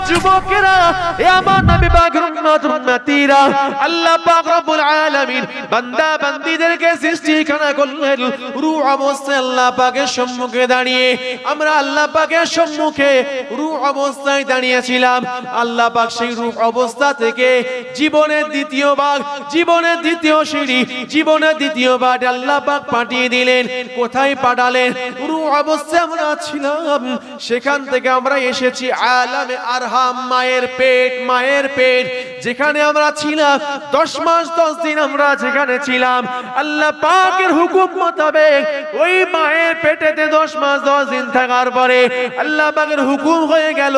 যুবকেরা, এ আমার নবী পাকের উম্মতীরা, আল্লাহ পাক রব্বুল আলামিন বান্দা বান্দীদেরকে সৃষ্টিখানা করলেন রূহ অবস্থায় আল্লাহ পাকের সম্মুখে দাঁড়িয়ে। আমরা আল্লাহ পাকের সম্মুখে রূহ অবস্থায় দাঁড়িয়েছিলাম। আল্লাহ পাক সেই রূহ অবস্থা থেকে জীবনের দ্বিতীয় ভাগ, জীবনের দ্বিতীয় সিঁড়ি, জীবনের দ্বিতীয় ভাগ আল্লাহ পাক পাঠিয়ে দিলেন। কোথায় পাঠালেন? রূহ অবস্থায় আমরা ছিলাম, সেখান থেকে আমরা এসেছি আলামে আরহাম, মায়ের পেট, মায়ের পেট যেখানে আমরা ছিলাম 10 মাস 10 দিন আমরা যেখানে ছিলাম, আল্লাহ পাকের হুকুম মোতাবেক ওই মায়ের পেটেতে 10 মাস 10 দিন থাকার পরে আল্লাহ পাকের হুকুম হয়ে গেল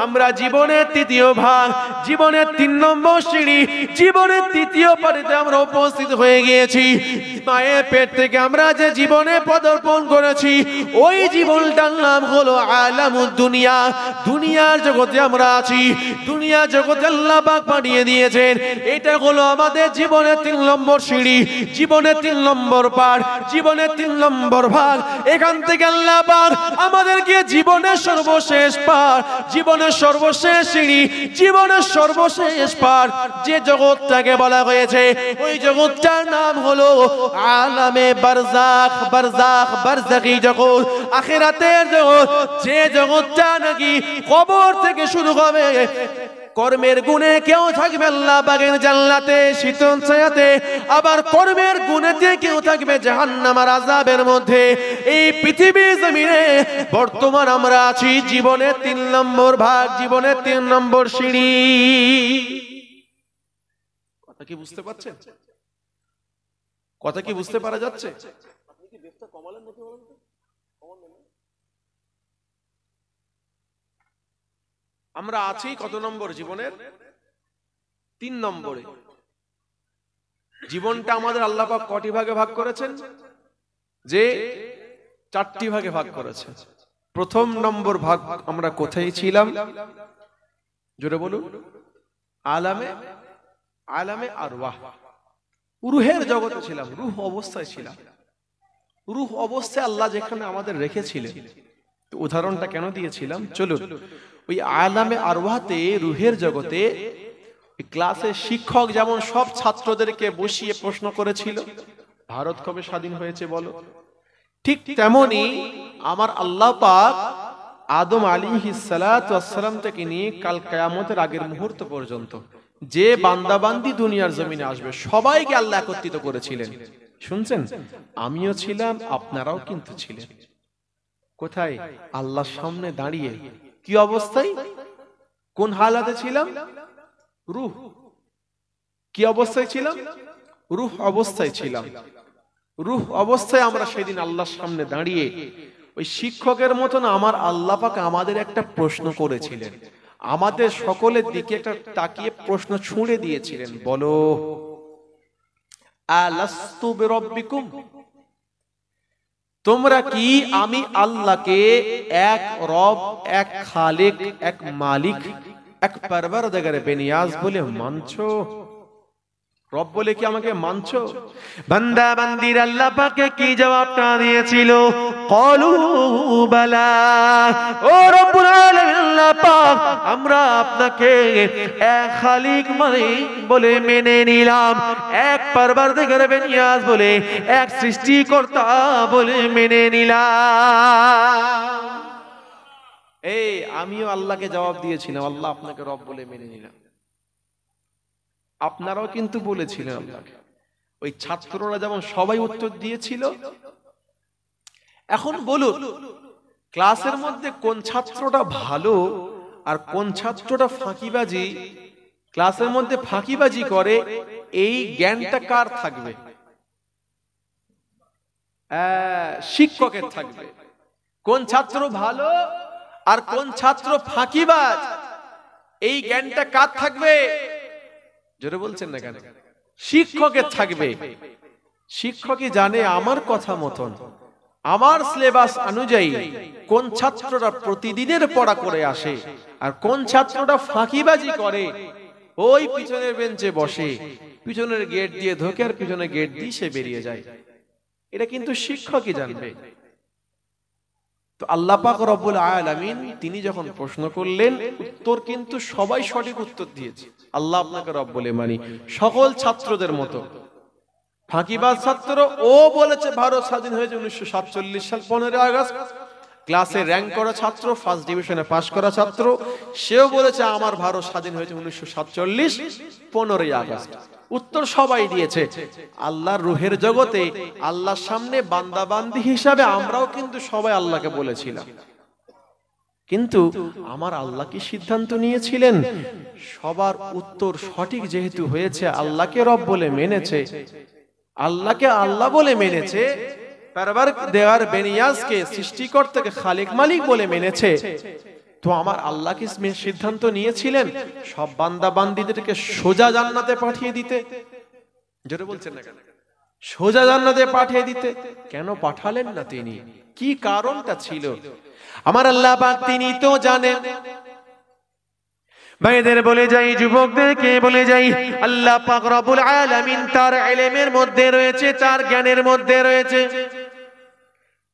আমরা জীবনের তৃতীয় ভাগ, জীবনের 3 নম্বর সিঁড়ি, জীবনের তৃতীয় পাড়িতে আমরা উপস্থিত হয়ে গিয়েছি। মায়ের পেট থেকে আমরা যে জীবনে পদার্পণ করেছি ওই জীবনটার নাম হলো আলামুদ দুনিয়া। দুনিয়ার জগতে আমরা আছি, দুনিয়া জগতে আল্লাহ পাক পাঠিয়ে দিয়েছেন। এটা হলো আমাদের জীবনের 3 নম্বর সিঁড়ি, জীবনের 3 নম্বর পার, জীবনের 3 নম্বর ভাগ। এখান থেকে আল্লাহ পাক আমাদেরকে জীবনের সর্বশেষ পার, জীবনের সর্বশেষ সিঁড়ি, জীবনের সর্বশেষ পার যে জগৎটাকে বলা হয়েছে ওই জগৎটার নাম হলো আলামে বারজাখ। বারজাখ বারজাখী জগৎ, আখিরাতের জগৎ, যে জগৎটা নাকি কবর থেকে শুরু হবে। কর্মের গুণে কেউ থাকবে আল্লাহ পাকের জান্নাতে শীতল ছায়াতে, আবার কর্মের গুণেতে কেউ থাকবে জাহান্নামের আযাবের মধ্যে। এই পৃথিবীর জমিনে বর্তমান আমরা আছি জীবনের 3 নম্বর ভাগ, জীবনের 3 নম্বর সিঁড়ি। কথা কি বুঝতে পারছেন? কথা কি বুঝতে পারা যাচ্ছে? আপনি কি বেফটা কমালেন নাকি বলেন তো? আমরা আছি কত নম্বর? জীবনের 3 নম্বরে। জীবনটা আমাদের আল্লাহ পাক কটি ভাগে ভাগ করেছেন? যে 4টি ভাগে ভাগ করেছেন। প্রথম নম্বর ভাগ আমরা কোথায় ছিলাম? জোরে বলুন। আলামে, আলামে আরওয়াহ, রূহের জগতে ছিলাম, রূহ অবস্থায় ছিলাম। রূহ অবস্থায় আল্লাহ যেখানে আমাদের রেখেছিলেন, তো উদাহরণটা কেন দিয়েছিলাম চলুন। ওই আলামে আরওয়াহতে, রূহের জগতে ক্লাসে শিক্ষক যেমন সব ছাত্রদেরকে বসিয়ে প্রশ্ন করেছিল ভারত কবে স্বাধীন হয়েছে বলো, ঠিক তেমনি আমার আল্লাহ পাক আদম আলাইহিস সালাতু ওয়াস সালাম থেকে নিয়ে কাল কিয়ামতের আগের মুহূর্ত পর্যন্ত যে বান্দাবান্দি দুনিয়ার জমিনে আসবে সবাইকে আল্লাহ একত্রিত করেছিলেন। শুনছেন? আমিও ছিলাম, আপনারাও কিন্তু ছিলেন। কোথায়? আল্লাহর সামনে দাঁড়িয়ে। কি অবস্থায়? কোন হালাতে ছিলাম? রূহ। কি অবস্থায় ছিলাম? রূহ অবস্থায় ছিলাম। রূহ অবস্থায় আমরা সেদিন আল্লাহর সামনে দাঁড়িয়ে ওই শিক্ষকের মতন আমার আল্লাহ পাক আমাদের একটা প্রশ্ন করেছিলেন। আমাদের সকলের দিকে একটা তাকিয়ে প্রশ্ন ছুঁড়ে দিয়েছিলেন, বলো আলাস্তু বিরাব্বিকুম, তোমরা কি আমি আল্লাহকে এক রব, এক খালিক, এক মালিক, এক পরওয়ারদিগার বেনিয়াজ বলে মানছো? রব বলে কি আমাকে মানছো? বান্দা বান্দির আল্লাহ পাকে কি জবাবটা দিয়েছিল? ক্বালু বালা, ও রব্বুল আলামিন আল্লাহ পাক, আমরা আপনাকে এক খালিক মালিক বলে মেনে নিলাম, এক পরওয়ারদিগার বেনিয়াজ বলে, এক সৃষ্টিকর্তা বলে মেনে নিলাম। এই আমিও আল্লাহকে জবাব দিয়েছিলাম, আল্লাহ আপনাকে রব বলে মেনে নিলাম। আপনারাও কিন্তু বলেছিলেন আল্লাহকে। ওই ছাত্ররা যেমন সবাই উত্তর দিয়েছিল। এখন বলুন, ক্লাসের মধ্যে কোন ছাত্রটা ভালো আর কোন ছাত্রটা ফাঁকিবাজি, ক্লাসের মধ্যে ফাঁকিবাজি করে, এই জ্ঞানটা কার থাকবে? শিক্ষকের থাকবে। কোন ছাত্র ভালো আর কোন ছাত্র ফাঁকিবাজ, এই জ্ঞানটা কার থাকবে? জোরে বলছেন না কেন? শিক্ষকের থাকবে। শিক্ষকই জানে আমার কথা মতন, আমার সিলেবাস অনুযায়ী কোন ছাত্ররা প্রতিদিনের পড়া করে আসে আর কোন ছাত্রটা ফাঁকিবাজি করে, ওই পিছনের বেঞ্চে বসে, পিছনের গেট দিয়ে ঢোকে আর পিছনের গেট দিয়ে সে বেরিয়ে যায়। এটা কিন্তু শিক্ষকই জানবে। তো আল্লাহ পাক রব্বুল আলামিন তিনি যখন প্রশ্ন করলেন, উত্তর কিন্তু সবাই সঠিক উত্তর দিয়েছে। আল্লাহ আপনাকে রব বলে মানি, সকল ছাত্রদের মতো ফাঁকিবাজ ছাত্র ও বলেছে ভারত স্বাধীন হয়েছে 1947 সাল 15 আগস্ট। ক্লাসে র্যাঙ্ক করা ছাত্র, ফার্স্ট ডিভিশনে পাস করা ছাত্র, সেও বলেছে আমার ভারত স্বাধীন হয়েছে 1947 15 আগস্ট। উত্তর সবাই দিয়েছে। আল্লাহর রূহের জগতে আল্লাহর সামনে বান্দা বান্দি হিসাবে আমরাও কিন্তু সবাই আল্লাহকে বলেছিলাম, কিন্তু আমার আল্লাহ কি সিদ্ধান্ত নিয়েছিলেন? সবার উত্তর সঠিক যেহেতু হয়েছে, আল্লাহকে রব বলে মেনেছে, আল্লাহকে আল্লাহ বলে মেনেছে, পারবার দেওয়ার বেনিয়াজকে সৃষ্টিকর্তাকে খালিক মালিক বলে মেনেছে, তো আমার আল্লাহ কি সিদ্ধান্ত নিয়েছিলেন সব বান্দা বান্দীদেরকে সোজা জান্নাতে পাঠিয়ে দিতে? জোরে বলছেন না কেন? সোজা জান্নাতে পাঠিয়ে দিতে কেন পাঠালেন না তিনি? কি কারণটা ছিল? আমার আল্লাহ পাক তিনি তো জানেন। ভাইদের বলে যাই, যুবকদেরকে বলে যাই, আল্লাহ পাক রব্বুল আলামিন তার ইলমের মধ্যে রয়েছে, তার জ্ঞানের মধ্যে রয়েছে।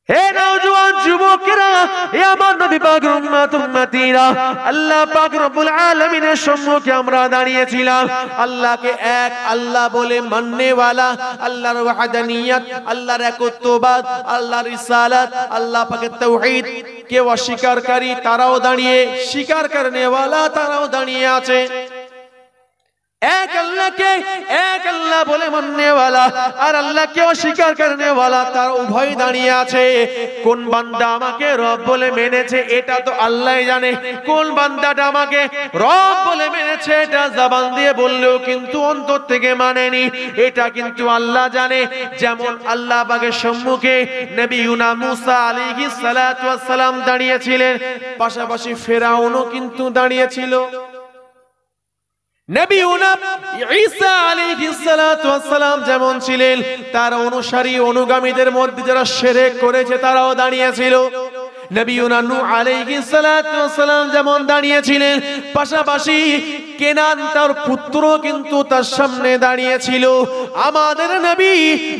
হে নওজোয়ান যুবকেরা, হে আমার নবী পাক উম্মতিরা, আল্লাহ পাক রব্বুল আলামিনের সম্মুখে আমরা দাঁড়িয়েছিলাম। আল্লাহকে এক আল্লাহ বলে মাননে ওয়ালা, আল্লাহর ওয়াহদানিয়ত, আল্লাহর একত্ববাদ, আল্লাহর রিসালাত, আল্লাহ পাকের তাওহীদ কে অস্বীকারী তারাও দাঁড়িয়ে, স্বীকার করনে ওয়ালা তারাও দাঁড়িয়ে আছে। এক আল্লাহকে এক আল্লাহ বলে মাননে ওয়ালা আর আল্লাহকে অস্বীকার করনে ওয়ালা, তার উভয় দাঁড়িয়ে আছে। কোন বান্দা আমাকে রব বলে মেনেছে এটা তো আল্লাহই জানে, কোন বান্দাটা আমাকে রব বলে মেনেছে এটা জবান দিয়ে বললেও কিন্তু অন্তর থেকে মানেনি, এটা কিন্তু আল্লাহ জানে। যেমন আল্লাহ পাকের সম্মুখে নবী মুসা আলাইহিস সালাতু ওয়াস সালাম দাঁড়িয়েছিলেন, পাশাপাশি ফেরাউনও কিন্তু দাঁড়িয়েছিল। নবী ঈসা আলাইহিস সালাতু ওয়াস সালাম যেমন ছিলেন, তার অনুসারী অনুগামীদের মধ্যে যারা শিরক করেছে তারাও দাঁড়িয়েছিল। নবী নূহ আলাইহিস সালাতু ওয়াস সালাম যেমন দাঁড়িয়েছিলেন, পাশাপাশি কেনান তার পুত্র কিন্তু তার সামনে দাঁড়িয়েছিল। আমাদের নবী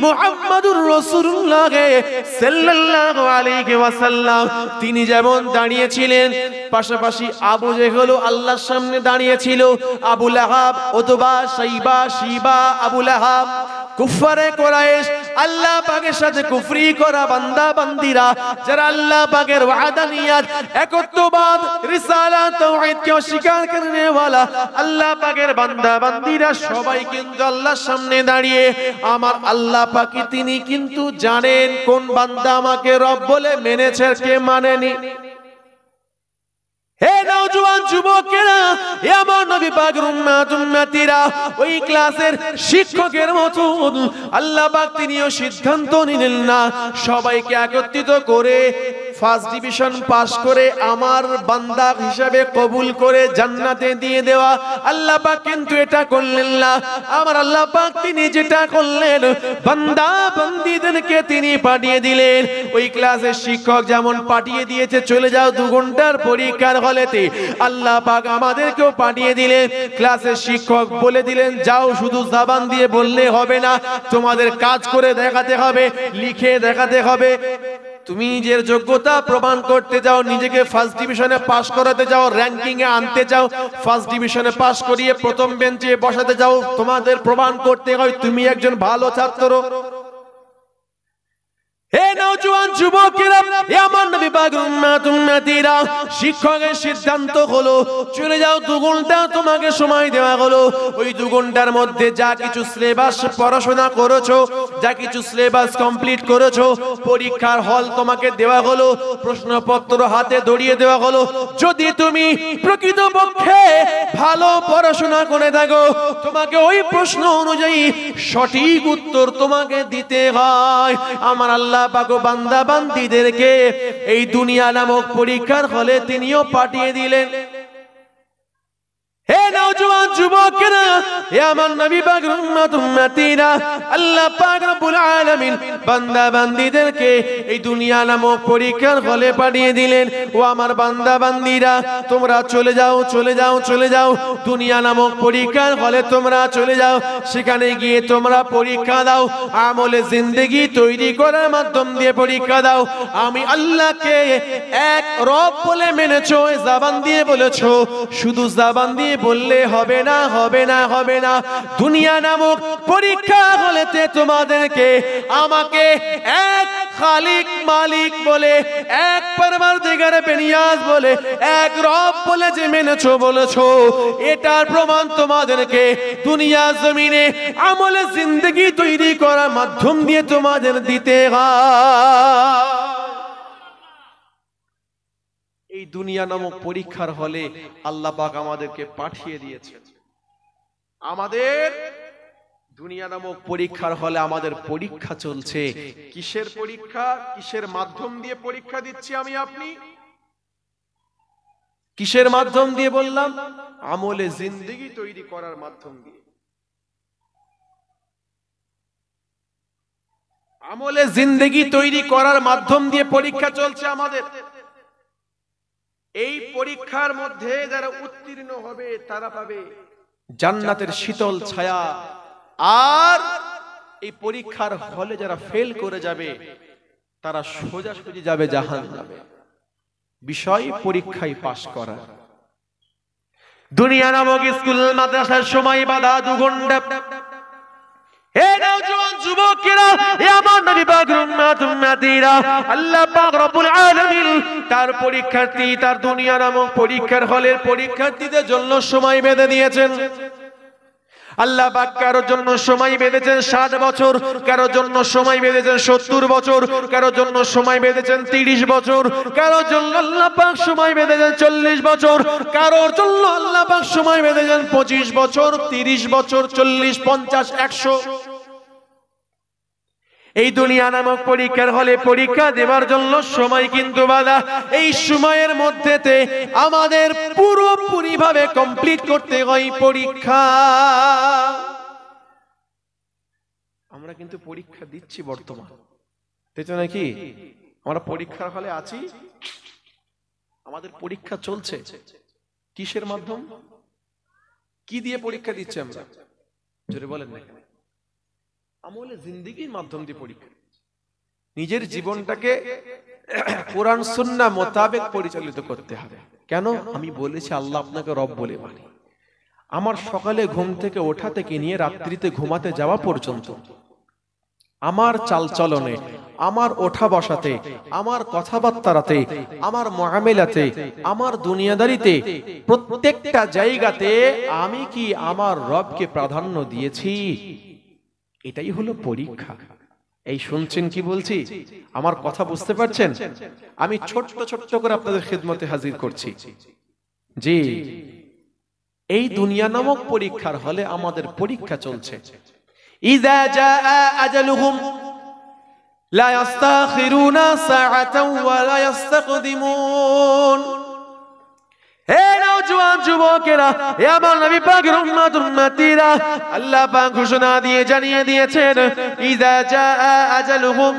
মুহাম্মদুর রাসূলুল্লাহ সাল্লাল্লাহু আলাইহি ওয়াসাল্লাম তিনি যেমন দাঁড়িয়েছিলেন, পাশাপাশি আবু জেহেল আল্লাহর সামনে দাঁড়িয়েছিল। আবু লাহাব, উতবা, শাইবা, শিবা, আবু লাহাব কুফারে কুরাইশ, আল্লাহ পাকের সাথে কুফরি করা বান্দা বান্দিরা যারা আল্লাহ পাকের ওয়াহদানিয়ত, একত্ববাদ, রিসালাত, তাওহীদ কে অস্বীকার করনে ওয়ালা আল্লাহ পাকের বান্দা বান্দিরা সবাই কিন্তু আল্লাহর সামনে দাঁড়িয়ে আমার আল্লাহ পাক তিনি কিন্তু জানেন কোন বান্দা আমাকে রব বলে মেনেছে কে মানেনি। হে নওজোয়ান যুবকেরা, হে আমার নবী পাকের উম্মতিরা, ওই ক্লাসের শিক্ষকের মতো আল্লাহ পাক তিনিও সিদ্ধান্ত নিলেন না সবাইকে একত্রিত করে ফার্স্ট ডিভিশন পাস করে আমার বান্দা হিসেবে কবুল করে জান্নাতে দিয়ে দেওয়া। আল্লাহ পাক কিন্তু এটা করলেন না। আমার আল্লাহ পাক তিনি যেটা করলেন, বান্দা বান্দীদেরকে তিনি পাঠিয়ে দিলেন। ওই ক্লাসের শিক্ষক যেমন পাঠিয়ে দিয়েছে চলে যাও 2 ঘন্টার পরীক্ষার হলেতে, আল্লাহ পাক আমাদেরকেও পাঠিয়ে দিলেন। ক্লাসের শিক্ষক বলে দিলেন যাও, শুধু জবান দিয়ে বললে হবে না, তোমাদের কাজ করে দেখাতে হবে, লিখে দেখাতে হবে। তুমি নিজের যোগ্যতা প্রমাণ করতে যাও, নিজেকে ফার্স্ট ডিভিশনে পাস করাতে যাও, র‍্যাঙ্কিং এ আনতে যাও, ফার্স্ট ডিভিশনে পাস করিয়ে প্রথম বেঞ্চে বসাতে যাও, তোমাদের প্রমাণ করতে হয় তুমি একজন ভালো ছাত্র। হে নওজোয়ান যুবকেরা, হে আমার নবী পাকের উম্মতিরা, শিক্ষকের সিদ্ধান্ত হলো চলে যাও, 2 ঘন্টা তোমাকে সময় দেওয়া হলো। ওই 2 ঘন্টার মধ্যে যা কিছু সিলেবাস পড়াশোনা করেছো, যা কিছু সিলেবাস কমপ্লিট করেছো, পরীক্ষার হল তোমাকে দেওয়া হলো, প্রশ্নপত্র হাতে ধরিয়ে দেওয়া হলো। যদি তুমি প্রকৃতপক্ষে ভালো পড়াশোনা করে থাকো, তোমাকে ওই প্রশ্ন অনুযায়ী সঠিক উত্তর তোমাকে দিতে হয়। আমার আল্লাহ পাক বান্দা বান্দীদেরকে এই দুনিয়া নামক পরীক্ষার হলে তিনিও পাঠিয়ে দিলেন। হে নওজোয়ান যুবকেরা, হে আমার নবী পাক উম্মত উম্মতিরা, আল্লাহ পাক রব্বুল আলামিন বান্দা বান্দীদেরকে এই দুনিয়া নামক পরীক্ষার হলে পাঠিয়ে দিলেন। ও আমার বান্দা বান্দীরা, তোমরা চলে যাও, চলে যাও, চলে যাও, দুনিয়া নামক পরীক্ষার হলে তোমরা চলে যাও। সেখানে গিয়ে তোমরা পরীক্ষা দাও, আমলে জিন্দেগি তৈরি করার মাধ্যম দিয়ে পরীক্ষা দাও। আমি আল্লাহকে এক রব বলে মেনেছো, জবান দিয়ে বলেছো। শুধু জবান দিয়ে বললে হবে না, হবে না, হবে না। দুনিয়া নামক পরীক্ষা হলেতে তোমাদেরকে আমাকে এক খালিক মালিক বলে, এক পরওয়ারদিগার বেনিয়াজ বলে, এক রব বলে যে মেনেছো বলেছো, এটার প্রমাণ তোমাদেরকে দুনিয়া জমিনে আমলে জিন্দেগি তৈরি করার মাধ্যম দিয়ে তোমাদের দিতে হয়। এই দুনিয়া নামক পরীক্ষার হলে আল্লাহ পাক আমাদেরকে পাঠিয়ে দিয়েছেন। আমাদের দুনিয়া নামক পরীক্ষার হলে আমাদের পরীক্ষা চলছে। কিসের পরীক্ষা? কিসের মাধ্যম দিয়ে পরীক্ষা দিচ্ছি আমি আপনি? কিসের মাধ্যম দিয়ে বললাম? আমলে জিন্দেগি তৈরি করার মাধ্যম দিয়ে। আমলে জিন্দেগি তৈরি করার মাধ্যম দিয়ে পরীক্ষা চলছে আমাদের। এই পরীক্ষার মধ্যে যারা উত্তীর্ণ হবে তারা পাবে জান্নাতের শীতল ছায়া, আর এই পরীক্ষার হলে যারা ফেল করে যাবে তারা সোজাসুজি যাবে জাহান্নামে। বিষয় পরীক্ষায় পাশ করা। দুনিয়া নামক স্কুল মাদ্রাসার সময় বাধা 2 ঘন্টা। হে নওজোয়ান যুবকেরা, হে আমার নবী পাক উম্মত উম্মতিরা, আল্লাহ পাক রব্বুল আলামিন তার পরীক্ষার্থী, তার দুনিয়া নামক পরীক্ষার হলের পরীক্ষার্থীদের জন্য সময় বেঁধে দিয়েছেন। আল্লাহ পাক কারোর জন্য সময় বেঁধেছেন 60 বছর, কারোর জন্য সময় বেঁধেছেন 70 বছর, কারোর জন্য সময় বেঁধেছেন 30 বছর, কারোর জন্য আল্লাহ পাক সময় বেঁধেছেন 40 বছর, কারোর জন্য আল্লাহ পাক সময় বেঁধেছেন 25 বছর, 30 বছর, 40, 50, 100। এই দুনিয়া নামক পরীক্ষার হলে পরীক্ষা দেওয়ার জন্য সময় কিন্তু বাধা। এই সময়ের মধ্যেতে আমাদের পুরোপুরি ভাবে কমপ্লিট করতে হয় পরীক্ষা। আমরা কিন্তু পরীক্ষা দিচ্ছি বর্তমান, তাই তো নাকি? আমরা পরীক্ষার হলে আছি, আমাদের পরীক্ষা চলছে। কিসের মাধ্যম? কি দিয়ে পরীক্ষা দিচ্ছি আমরা? জোরে বলেন না। আমলে জিন্দেগির মাধ্যম দিয়ে পরীক্ষা। নিজের জীবনটাকে কোরআন সুন্নাহ মোতাবেক পরিচালিত করতে হবে। কেন? আমি বলেছি আল্লাহ আপনাকে রব বলে মানি। আমার সকালে ঘুম থেকে ওঠা থেকে নিয়ে রাত্রিতে ঘুমাতে যাওয়া পর্যন্ত আমার চালচলনে, আমার ওঠা বসাতে, আমার কথাবার্তাতে, আমার মুআমালাতে, আমার দুনিয়াদারিতে, প্রত্যেকটা জায়গাতে আমি কি আমার রবকে প্রাধান্য দিয়েছি? এটাই হলো পরীক্ষা। এই শুনছেন কি বলছি? আমার কথা বুঝতে পারছেন? আমি ছোট্ট ছোট্ট করে আপনাদের খিদমতে হাজির করছি। জি, এই দুনিয়া নামক পরীক্ষার হলে আমাদের পরীক্ষা চলছে। ইযা জাআ আজালুহুম লা ইস্তাখিরুনা সাআতাও ওয়া লা ইস্তাকদিমুন। হে নওজোয়ান যুবকেরা, হে আমার নবী পাকের উম্মত উম্মতিরা, আল্লাহ পাক ঘোষণা দিয়ে জানিয়ে দিয়েছেন, ইযা জাআ আজালুহুম,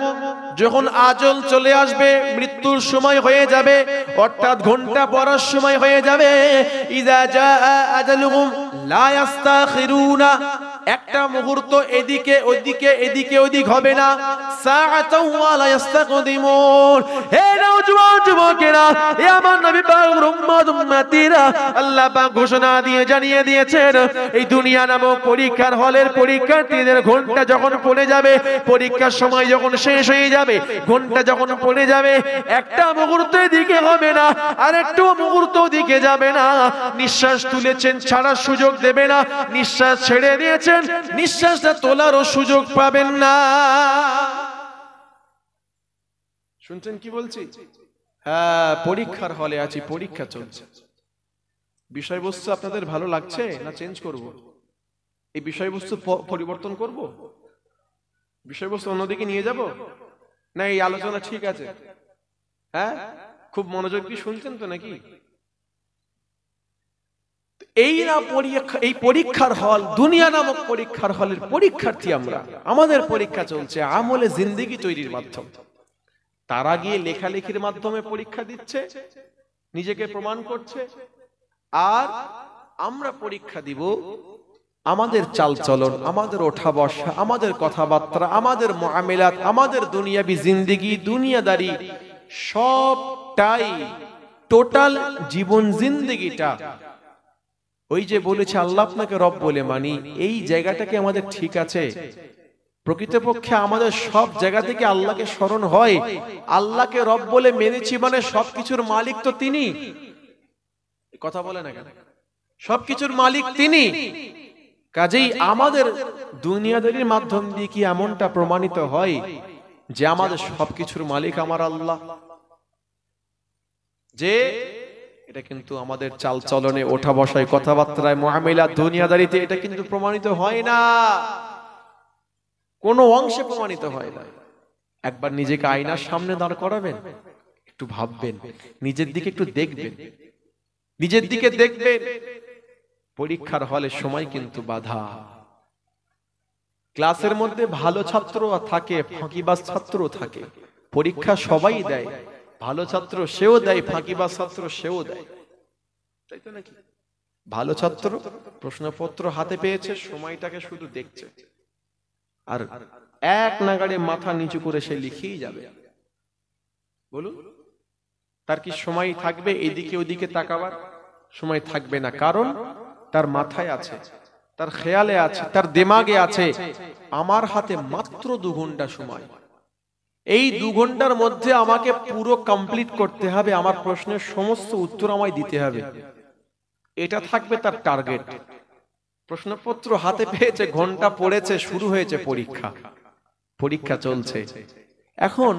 যখন আজল চলে আসবে, মৃত্যুর সময় হয়ে যাবে, অর্থাৎ ঘন্টা পড়ার সময় হয়ে যাবে। ইযা জাআ আজালুহুম লা ইস্তাখিরুনা, একটা মুহূর্ত এদিকে ওদিকে, এদিকে ওদিক হবে না। সাআতাও ওয়া লা ইস্তাকদিমুন। হে নওজোয়ান যুবকেরা, হে আমার নবী পাকের উম্মত উম্মতিরা, আল্লাহ পাক ঘোষণা দিয়ে জানিয়ে দিয়েছেন, এই দুনিয়া নামক পরীক্ষার হলের পরীক্ষার্থীদের ঘন্টা যখন পড়ে যাবে, পরীক্ষার সময় যখন শেষ হয়ে যাবে, ঘন্টা যখন পড়ে যাবে, একটা মুহূর্ত এদিকে হবে না, আর একটু মুহূর্ত ওদিকে যাবে না। নিঃশ্বাস তুলেছেন, ছাড়ার সুযোগ দেবে না। নিঃশ্বাস ছেড়ে দিয়েছেন, নিঃশ্বাসটা তোলারও সুযোগ পাবেন না। শুনছেন কি বলছি? হ্যাঁ, পরীক্ষার হলে আছি, পরীক্ষা চলছে। বিষয়বস্তু আপনাদের ভালো লাগছে না চেঞ্জ করব? এই বিষয়বস্তু পরিবর্তন করব? বিষয়বস্তু অন্যদিকে নিয়ে যাব না এই আলোচনা ঠিক আছে? হ্যাঁ, খুব মনোযোগ দিয়ে শুনছেন তো নাকি? এই না পরীক্ষা, এই পরীক্ষার হল দুনিয়া নামক পরীক্ষার হলের পরীক্ষার্থী আমরা। আমাদের পরীক্ষা চলছে আমলে জিন্দেগি তৈরির মাধ্যমে। তারা গিয়ে লেখালেখির মাধ্যমে পরীক্ষা দিচ্ছে, নিজেকে প্রমাণ করছে, আর আমরা পরীক্ষা দিব আমাদের চালচলন, আমাদের ওঠা বসা, আমাদের কথাবার্তা, আমাদের মুআমিলাত, আমাদের দুনিয়াবি জিন্দেগি, দুনিয়াদারি, সবটাই টোটাল জীবন জিন্দেগিটা। ওই যে বলেছে আল্লাহ আপনাকে রব বলে মানি, এই জায়গাটাকে আমাদের ঠিক আছে? প্রকৃতপক্ষে আমাদের সব জায়গা থেকে আল্লাহকে স্মরণ হয়। আল্লাহকে রব বলে মেনেছি মানে সবকিছুর মালিক তো তিনি। কথা বলে না কেন? সবকিছুর মালিক তিনি। কাজেই আমাদের দুনিয়াদারির মাধ্যম দিয়ে কি এমনটা প্রমাণিত হয় যে আমাদের সবকিছুর মালিক আমার আল্লাহ? যে এটা কিন্তু আমাদের চাল চলনে, ওঠা বসায়, কথাবার্তায়, মুআমিলাত, দুনিয়াদারিতে এটা কিন্তু প্রমাণিত হয় না, কোনো অংশে প্রমাণিত হয় না। একবার নিজেকে আয়নার সামনে দাঁড় করাবেন, একটু ভাববেন, নিজের দিকে একটু দেখবেন, নিজের দিকে দেখবেন। পরীক্ষার হলে সময় কিন্তু বাধা। ক্লাসের মধ্যে ভালো ছাত্র থাকে, ফাঁকিবাজ ছাত্র থাকে। পরীক্ষা সবাই দেয়, ভালো ছাত্র সেও দেয়, ফাঁকিবাজ ছাত্র সেও দেয়, তাই তো নাকি? ভালো ছাত্র প্রশ্নপত্র হাতে পেয়েছে, সময়টাকে শুধু দেখছে, আর এক নাগাড়ে মাথা নিচু করে সে লিখেই যাবে। বলুন, তার কি সময় থাকবে এদিকে ওদিকে তাকাবার? সময় থাকবে না, কারণ তার মাথায় আছে, তার খেয়ালে আছে, তার দিমাগে আছে আমার হাতে মাত্র 2 ঘন্টা সময়। এই 2 ঘন্টার মধ্যে আমাকে পুরো কমপ্লিট করতে হবে, আমার প্রশ্নের সমস্ত উত্তর আমায় দিতে হবে, এটা থাকবে তার টার্গেট। প্রশ্নপত্র হাতে পেয়েছে, ঘন্টা পড়েছে, শুরু হয়েছে পরীক্ষা, পরীক্ষা চলছে। এখন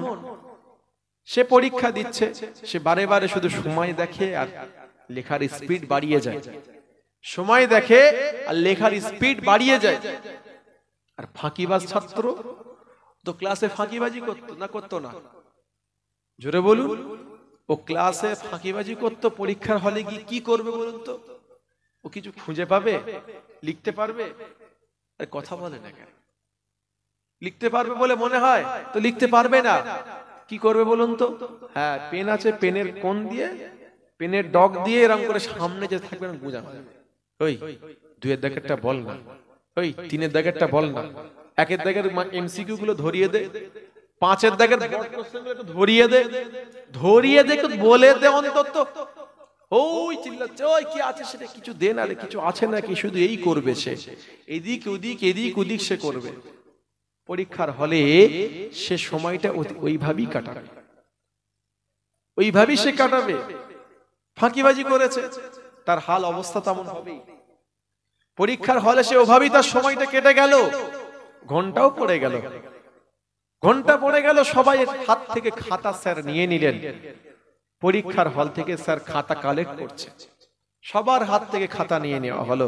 সে পরীক্ষা দিচ্ছে, সে বারে বারে শুধু সময় দেখে আর লেখার স্পিড বাড়িয়ে যায়, সময় দেখে আর লেখার স্পিড বাড়িয়ে যায়। আর ফাঁকিবাজ ছাত্র তো ক্লাসে ফাঁকিবাজি করতো না, করতো না? জোরে বলুন। ও ক্লাসে ফাঁকিবাজি করতো, পরীক্ষার হলে গিয়ে কি করবে বলুন তো? ও কিছু খুঁজে পাবে? লিখতে পারবে? আর কথা বলে না কেন? লিখতে পারবে বলে মনে হয় তো লিখতে পারবে না। কি করবে বলুন তো? হ্যাঁ, পেন আছে, পেনের কোণ দিয়ে, পেনের ডগ দিয়ে এরকম করে সামনে যে থাকবে না বুঝা, ওই 2 এর দাগেরটা বল না, ওই 3 এর দাগেরটা বল না, 1 এর দাগের এমসিকিউ গুলো ধরিয়ে দে, 5 এর দাগের বড় কোশ্চেনগুলো একটু ধরিয়ে দে, ধরিয়ে দে, একটু বলে দে অন্তত। ওই চিল্লাচ্ছে, ওই কি আছে সেটা কিছু দে না রে, কিছু আছে নাকি? শুধু এই করবে সে, এদিক ওদিক এদিক ওদিক সে করবে। পরীক্ষার হলে সে সময়টা ওইভাবেই কাটাবে, ওইভাবেই সে কাটাবে। ফাঁকিবাজি করেছে, তার হাল অবস্থা তেমন হবে। পরীক্ষার হলে সে ওভাবেই তার সময়টা কেটে গেল, ঘন্টাও পড়ে গেল, ঘন্টা পড়ে গেল। সবাই হাত থেকে খাতা স্যার নিয়ে নিলেন, পরীক্ষার হল থেকে স্যার খাতা কালেক্ট করছে, সবার হাত থেকে খাতা নিয়ে নেওয়া হলো,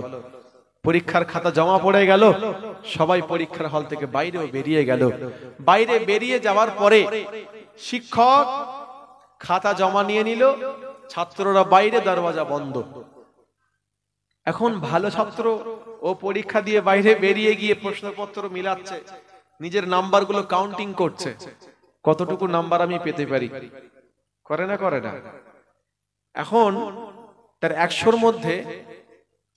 পরীক্ষার খাতা জমা পড়ে গেল, সবাই পরীক্ষার হল থেকে বাইরেও বেরিয়ে গেল। বাইরে বেরিয়ে যাওয়ার পরে শিক্ষক খাতা জমা নিয়ে নিল, ছাত্ররা বাইরে, দরওয়াজা বন্ধ। এখন ভালো ছাত্র ও পরীক্ষা দিয়ে বাইরে বেরিয়ে গিয়ে প্রশ্নপত্র মিলাচ্ছে, নিজের নাম্বারগুলো কাউন্টিং করছে, কতটুকু নাম্বার আমি পেতে পারি, করে না করে না? এখন তার 100-র মধ্যে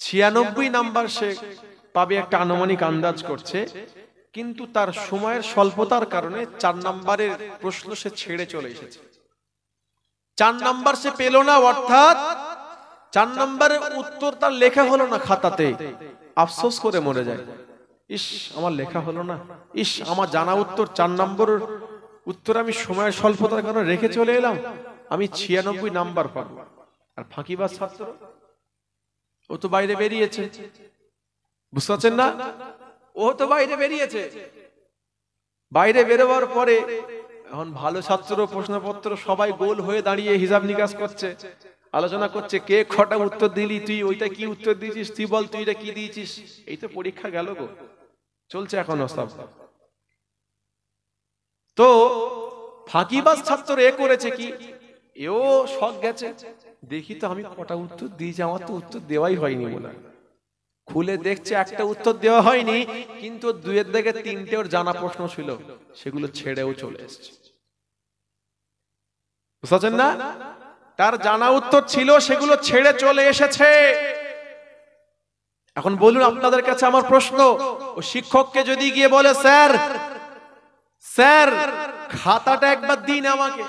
96 নাম্বার সে পাবে একটা আনুমানিক আন্দাজ করছে, কিন্তু তার সময়ের স্বল্পতার কারণে 4 নাম্বারের প্রশ্ন সে ছেড়ে চলে এসেছে। 4 নাম্বার সে পেল না, অর্থাৎ 4 নাম্বারের উত্তর তার লেখা হলো না খাতাতে। আফসোস করে মরে যায়, ইস আমার লেখা হলো না, ইস আমার জানা উত্তর 4 নম্বরের উত্তর আমি সময়ের স্বল্পতার কারণে রেখে চলে এলাম, আমি 96 নাম্বার পাবো। আর ফাঁকিবাজ ছাত্র ও তো বাইরে বেরিয়েছে, বুঝতে পারছেন না? ও তো বাইরে বেরিয়েছে, বাইরে বেরোবার পরে এখন ভালো ছাত্র প্রশ্নপত্র সবাই গোল হয়ে দাঁড়িয়ে হিসাব নিকাশ করছে, আলোচনা করছে, কে কটা উত্তর দিলি, তুই ওইটা কি উত্তর দিয়েছিস, তুই বল তুই এটা কি দিয়েছিস। এই তো পরীক্ষা গেল গো, চলছে এখনো সব। তো ফাঁকিবাজ ছাত্র এ করেছে কি, এও শখ গেছে দেখি তো আমি কটা উত্তর দিয়েছি, আমার তো উত্তর দেওয়াই হয়নি মনে হয়। খুলে দেখছে একটা উত্তর দেওয়া হয়নি, কিন্তু দুয়ের দিকে তিনটে ওর জানা প্রশ্ন ছিল, সেগুলো ছেড়েও চলে এসেছে। বুঝছেন না? তার জানা উত্তর ছিল, সেগুলো ছেড়ে চলে এসেছে। এখন বলুন আপনাদের কাছে আমার প্রশ্ন, ও শিক্ষককে যদি গিয়ে বলে স্যার স্যার খাতাটা একবার দিন আমাকে,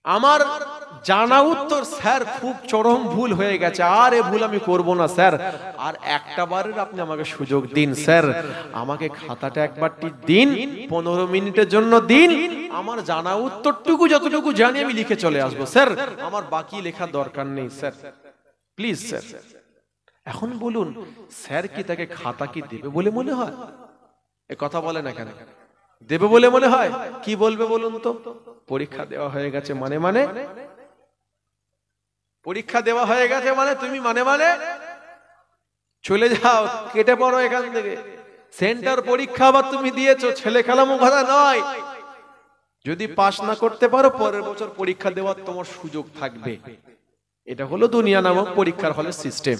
আমার জানা উত্তর স্যার খুব চরম ভুল হয়ে গেছে, আর এ ভুল আমি করব না স্যার, আর একটা বারের আপনি আমাকে সুযোগ দিন স্যার, আমাকে খাতাটা একবার দিন, 15 মিনিটের জন্য দিন, আমার জানা উত্তরটুকু যতটুকু জানি আমি লিখে চলে আসবো স্যার, আমার বাকি লেখার দরকার নেই স্যার, প্লিজ স্যার। এখন বলুন স্যার কি তাকে খাতা কি দেবে বলে মনে হয়? এ কথা বলে না কেন? দেবে বলে মনে হয়? কি বলবে বলুন তো? পরীক্ষা দেওয়া হয়ে গেছে মানে পরীক্ষা দেওয়া হয়ে গেছে মানে তুমি মানে চলে যাও, কেটে পড়ো এখান থেকে। সেন্টার পরীক্ষা আবার তুমি দিয়েছো, ছেলে খেলামো কথা নয়। যদি পাস না করতে পারো পরের বছর পরীক্ষা দেওয়ার তোমার সুযোগ থাকবে। এটা হলো দুনিয়া নামক পরীক্ষার হলের সিস্টেম।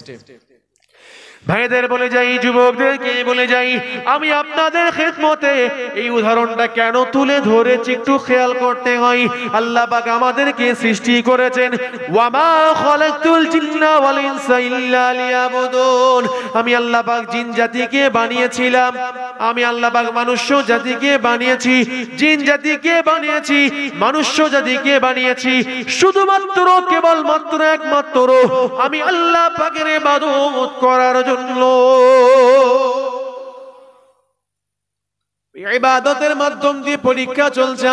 ভাইদের বলে যাই, যুবকদেরকে বলে যাই, আমি আপনাদের খিদমতে এই উদাহরণটা কেন তুলে ধরেছি একটু খেয়াল করতে হয়। আল্লাহ পাক আমাদেরকে সৃষ্টি করেছেন, ওয়ামা খালাকতুল জিন্না ওয়াল ইনসা ইল্লা লিয়াবুদুন। আমি আল্লাহ পাক জিন জাতিকে বানিয়েছিলাম, আমি আল্লাহ পাক মনুষ্য জাতিকে বানিয়েছি, জিন জাতিকে বানিয়েছি, মনুষ্য জাতিকে বানিয়েছি শুধুমাত্র কেবলমাত্র একমাত্র আমি আল্লাহ পাকের ইবাদত করার জন্য। ইবাদতের মাধ্যম দিয়ে পরীক্ষা চলছে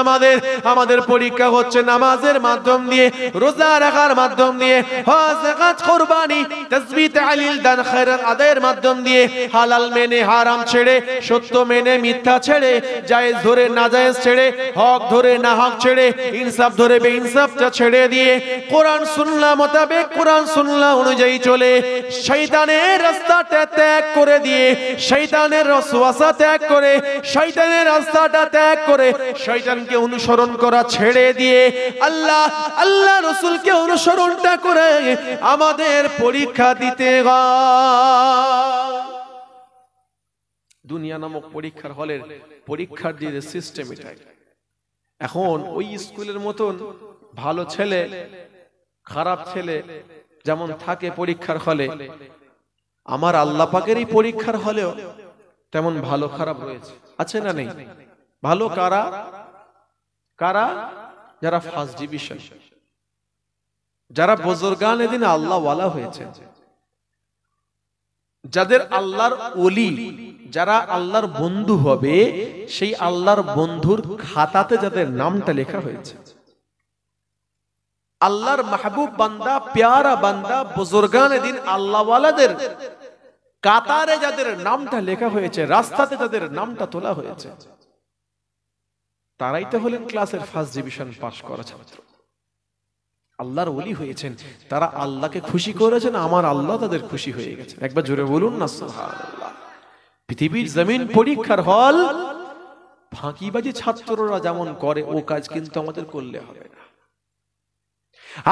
আমাদের পরীক্ষা হচ্ছে নামাজের মাধ্যম দিয়ে, রোজা রাখার মাধ্যম দিয়ে, হজ যাকাত কুরবানি তাসবিহ তাহলিল দান খায়রাত আদায়ের মাধ্যম দিয়ে, হালাল মেনে হারাম ছেড়ে, সত্য মেনে মিথ্যা ছেড়ে, জায়েজ ধরে নাজায়েজ ছেড়ে, হক ধরে না হক ছেড়ে, ইনসাফ ধরে বেইনসাফটা ছেড়ে দিয়ে, কোরআন সুন্নাহ মোতাবেক কোরআন সুন্নাহ অনুযায়ী চলে, শয়তানের রাস্তাটা ত্যাগ করে দিয়ে, শয়তানের ওয়াসওয়াসা ত্যাগ করে, শয়তানের রাস্তাটা ত্যাগ করে, শয়তানকে অনুসরণ করা ছেড়ে দিয়ে আল্লাহ রাসূলকে অনুসরণটা করে আমাদের পরীক্ষা দিতে হয়। দুনিয়া নামক পরীক্ষার হলের পরীক্ষার দিয়ে সিস্টেম এটাই। এখন ওই স্কুলের মতন ভালো ছেলে খারাপ ছেলে যেমন থাকে পরীক্ষার হলে, আমার আল্লাহ পাকের এই পরীক্ষার হলেও তেমন ভালো খারাপ রয়েছে, আছে না নেই? ভালো কারা কারা? যারা ফার্স্ট ডিভিশন, যারা বুজুর্গানে দিন আল্লাহ ওয়ালা হয়েছে, যাদের আল্লাহর ওলি, যারা আল্লাহর বন্ধু হবে, সেই আল্লাহর বন্ধুর খাতাতে যাদের নামটা লেখা হয়েছে, আল্লাহর মাহবুব বান্দা, প্যারা বান্দা, বুজুর্গানে দিন আল্লাহ ওয়ালাদের কাতারে যাদের নামটা লেখা হয়েছে, রাস্তাতে যাদের নামটা তোলা হয়েছে, তারাই তো হলেন ক্লাসের ফার্স্ট ডিভিশন পাস করা ছাত্র, আল্লাহর ওলি হয়েছেন। তারা আল্লাহকে খুশি করেছেন, আমার আল্লাহ তাদের খুশি হয়ে গেছে। একবার জোরে বলুন না সুবহানাল্লাহ। পৃথিবীর জমিন পরীক্ষার হল, ফাঁকিবাজি ছাত্ররা যেমন করে ও কাজ কিন্তু আমাদের করলে হবে না।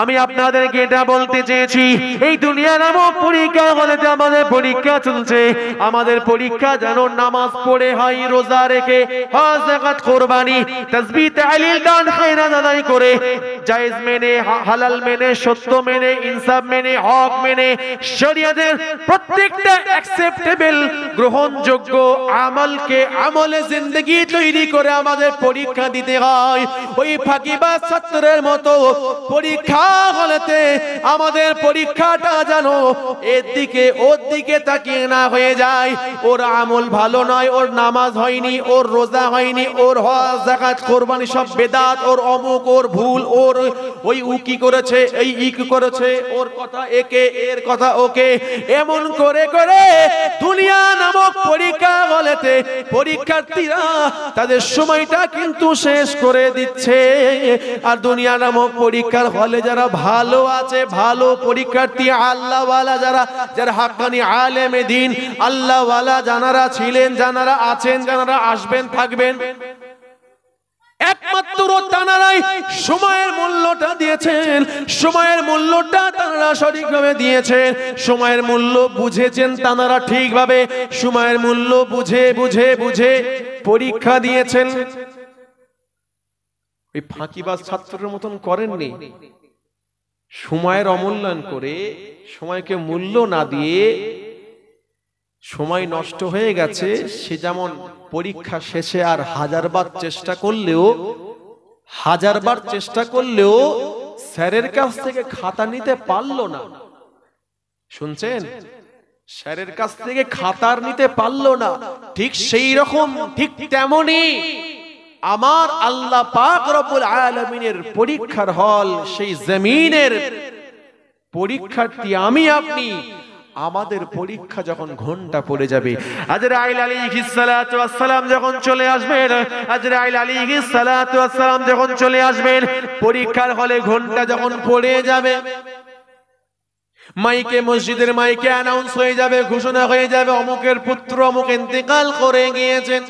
আমি আপনাদেরকে এটা বলতে চেয়েছি, এই দুনিয়া নামক পরীক্ষা হলেতে আমাদের পরীক্ষা চলছে, আমাদের পরীক্ষা যেন নামাজ পড়ে হয়, রোজা রেখে, হজ যাকাত কুরবানি তাসবিহ তাহলিল দান খায়রাত আদায় করে, জায়েজ মেনে, হালাল মেনে, সত্য মেনে, ইনসাফ মেনে, হক মেনে, শরীয়তের প্রত্যেকটা অ্যাকসেপ্টেবল গ্রহণযোগ্য আমলকে আমলে জিন্দেগি তৈরি করে আমাদের পরীক্ষা দিতে হয়। ওই ফাঁকিবাজ ছাত্রের মতো পরীক্ষা হলেতে আমাদের পরীক্ষাটা যেন এর দিকে ওর দিকে তাকিয়ে না হয়ে যায়। ওর আমল ভালো নয়, ওর নামাজ হয়নি, ওর রোজা হয়নি, ওর হজ যাকাত কুরবানি সব বেদাত, ওর অমুক, ওর ভুল, ওর ওই উকি করেছে, এই ইক করেছে, ওর কথা একে, এর কথা ওকে, এমন করে করে দুনিয়া নামক পরীক্ষা হলেতে পরীক্ষার্থীরা তাদের সময়টা কিন্তু শেষ করে দিচ্ছে। আর দুনিয়া নামক পরীক্ষার হলে যারা ভালো আছে, ভালো পরীক্ষার্থী, আল্লাহ ওয়ালা, যারা হাক্কানি আলেমে দ্বীন, আল্লাহ ওয়ালা যারা ছিলেন, যারা আছেন, যারা আসবেন থাকবেন, একমাত্র একমাত্র তানারাই সময়ের মূল্যটা দিয়েছেন, সময়ের মূল্যটা তানারা সঠিকভাবে দিয়েছেন, সময়ের মূল্য বুঝেছেন তানারা ঠিকভাবে, সময়ের মূল্য বুঝে বুঝে বুঝে পরীক্ষা দিয়েছেন। ওই ফাঁকিবাজ ছাত্রের মতন করেননি। সময়ের অমূল্যায়ন করে, সময়কে মূল্য না দিয়ে, সময় নষ্ট হয়ে গেছে, সে যেমন পরীক্ষা শেষে আর হাজারবার চেষ্টা করলেও স্যারের কাছ থেকে খাতা নিতে পারলো না। শুনছেন? স্যারের কাছ থেকে খাতার নিতে পারলো না। ঠিক সেই রকম, ঠিক তেমনি আমার আল্লাহ পাক রব্বুল আলামিনের পরীক্ষার হল, সেই জমিনের পরীক্ষার্থী আমি আপনি, আমাদের পরীক্ষা যখন ঘন্টা পড়ে যাবে, আজরাইল আলাইহিস সালাতু ওয়াস সালাম যখন চলে আসবেন, আজরাইল আলাইহিস সালাতু ওয়াস সালাম যখন চলে আসবেন, পরীক্ষার হলে ঘন্টা যখন পড়ে যাবে, মাইকে, মসজিদের মাইকে অ্যানাউন্স হয়ে যাবে, ঘোষণা হয়ে যাবে, অমুকের পুত্র অমুক ইন্তেকাল করে গিয়েছেন,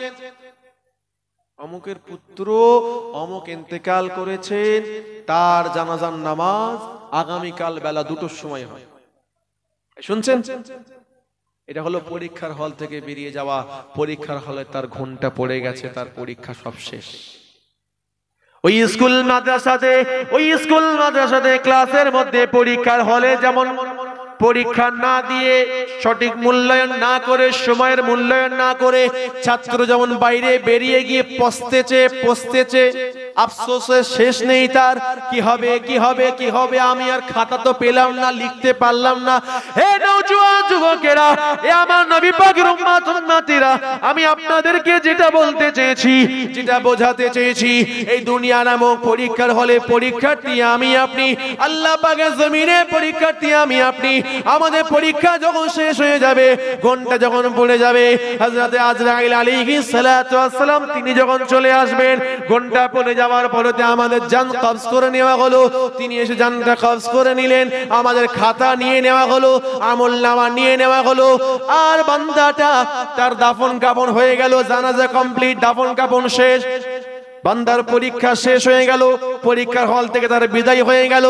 অমুকের পুত্র অমুক ইন্তেকাল করেছেন, তার জানাজার নামাজ আগামীকাল বেলা 2টোর সময় হয়। শুনছেন? এটা হলো পরীক্ষার হল থেকে বেরিয়ে যাওয়া। পরীক্ষার হলে তার ঘন্টা পড়ে গেছে, তার পরীক্ষা সব শেষ। ওই স্কুল মাদ্রাসাতে ক্লাসের মধ্যে পরীক্ষার হলে যেমন পরীক্ষা না দিয়ে, সঠিক মূল্যায়ন না করে, সময়ের মূল্যায়ন না করে ছাত্র যেমন বাইরে বেরিয়ে গিয়ে পস্তেছে, আফসোসের শেষ নেই তার, কি হবে, আমি আর খাতা তো পেলাম না, লিখতে পারলাম না। হে নওজোয়ান যুবকেরা, এ আমার নবী পাকের উম্মতিরা, আমি আপনাদেরকে যেটা বলতে চেয়েছি, যেটা বোঝাতে চেয়েছি, এই দুনিয়া নামক পরীক্ষার হলে পরীক্ষার্থী আমি আপনি, আল্লাহ পাকের জমিনে পরীক্ষার্থী আমি আপনি। আমাদের পরীক্ষা যখন শেষ হয়ে যাবে, ঘন্টা যখন পড়ে যাবে, হযরত আজরাইল আলাইহিস সালাতু ওয়াস সালাম তিনি যখন চলে আসবেন, ঘন্টা পড়ে যাওয়ার পরেতে আমাদের জান কবজ করে নেওয়া হলো। তিনি এসে জানটা কবজ করে নিলেন, আমাদের খাতা নিয়ে নেওয়া হলো, আমলনামা নিয়ে নেওয়া হলো, আর বান্দাটা তার দাফন কাফন হয়ে গেল, জানাজা কমপ্লিট, দাফন কাফন শেষ, বান্দার পরীক্ষা শেষ হয়ে গেল, পরীক্ষার হল থেকে তার বিদায় হয়ে গেল।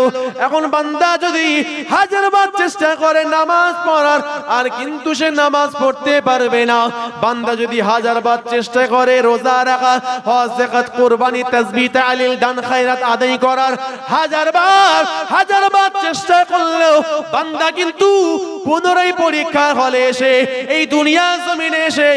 এখন বান্দা যদি হাজারবার চেষ্টা করে নামাজ পড়ার, আর কিন্তু সে নামাজ পড়তে পারবে না। বান্দা যদি হাজারবার চেষ্টা করে রোজা রাখা, হজ, যাকাত, কুরবানি, তাসবিহ, তাহলিল, দান, খায়রাত আদায় করার, হাজারবার চেষ্টা করলেও বান্দা কিন্তু পুনরায় পরীক্ষার হলে এসে, এই দুনিয়া জমিনে এসে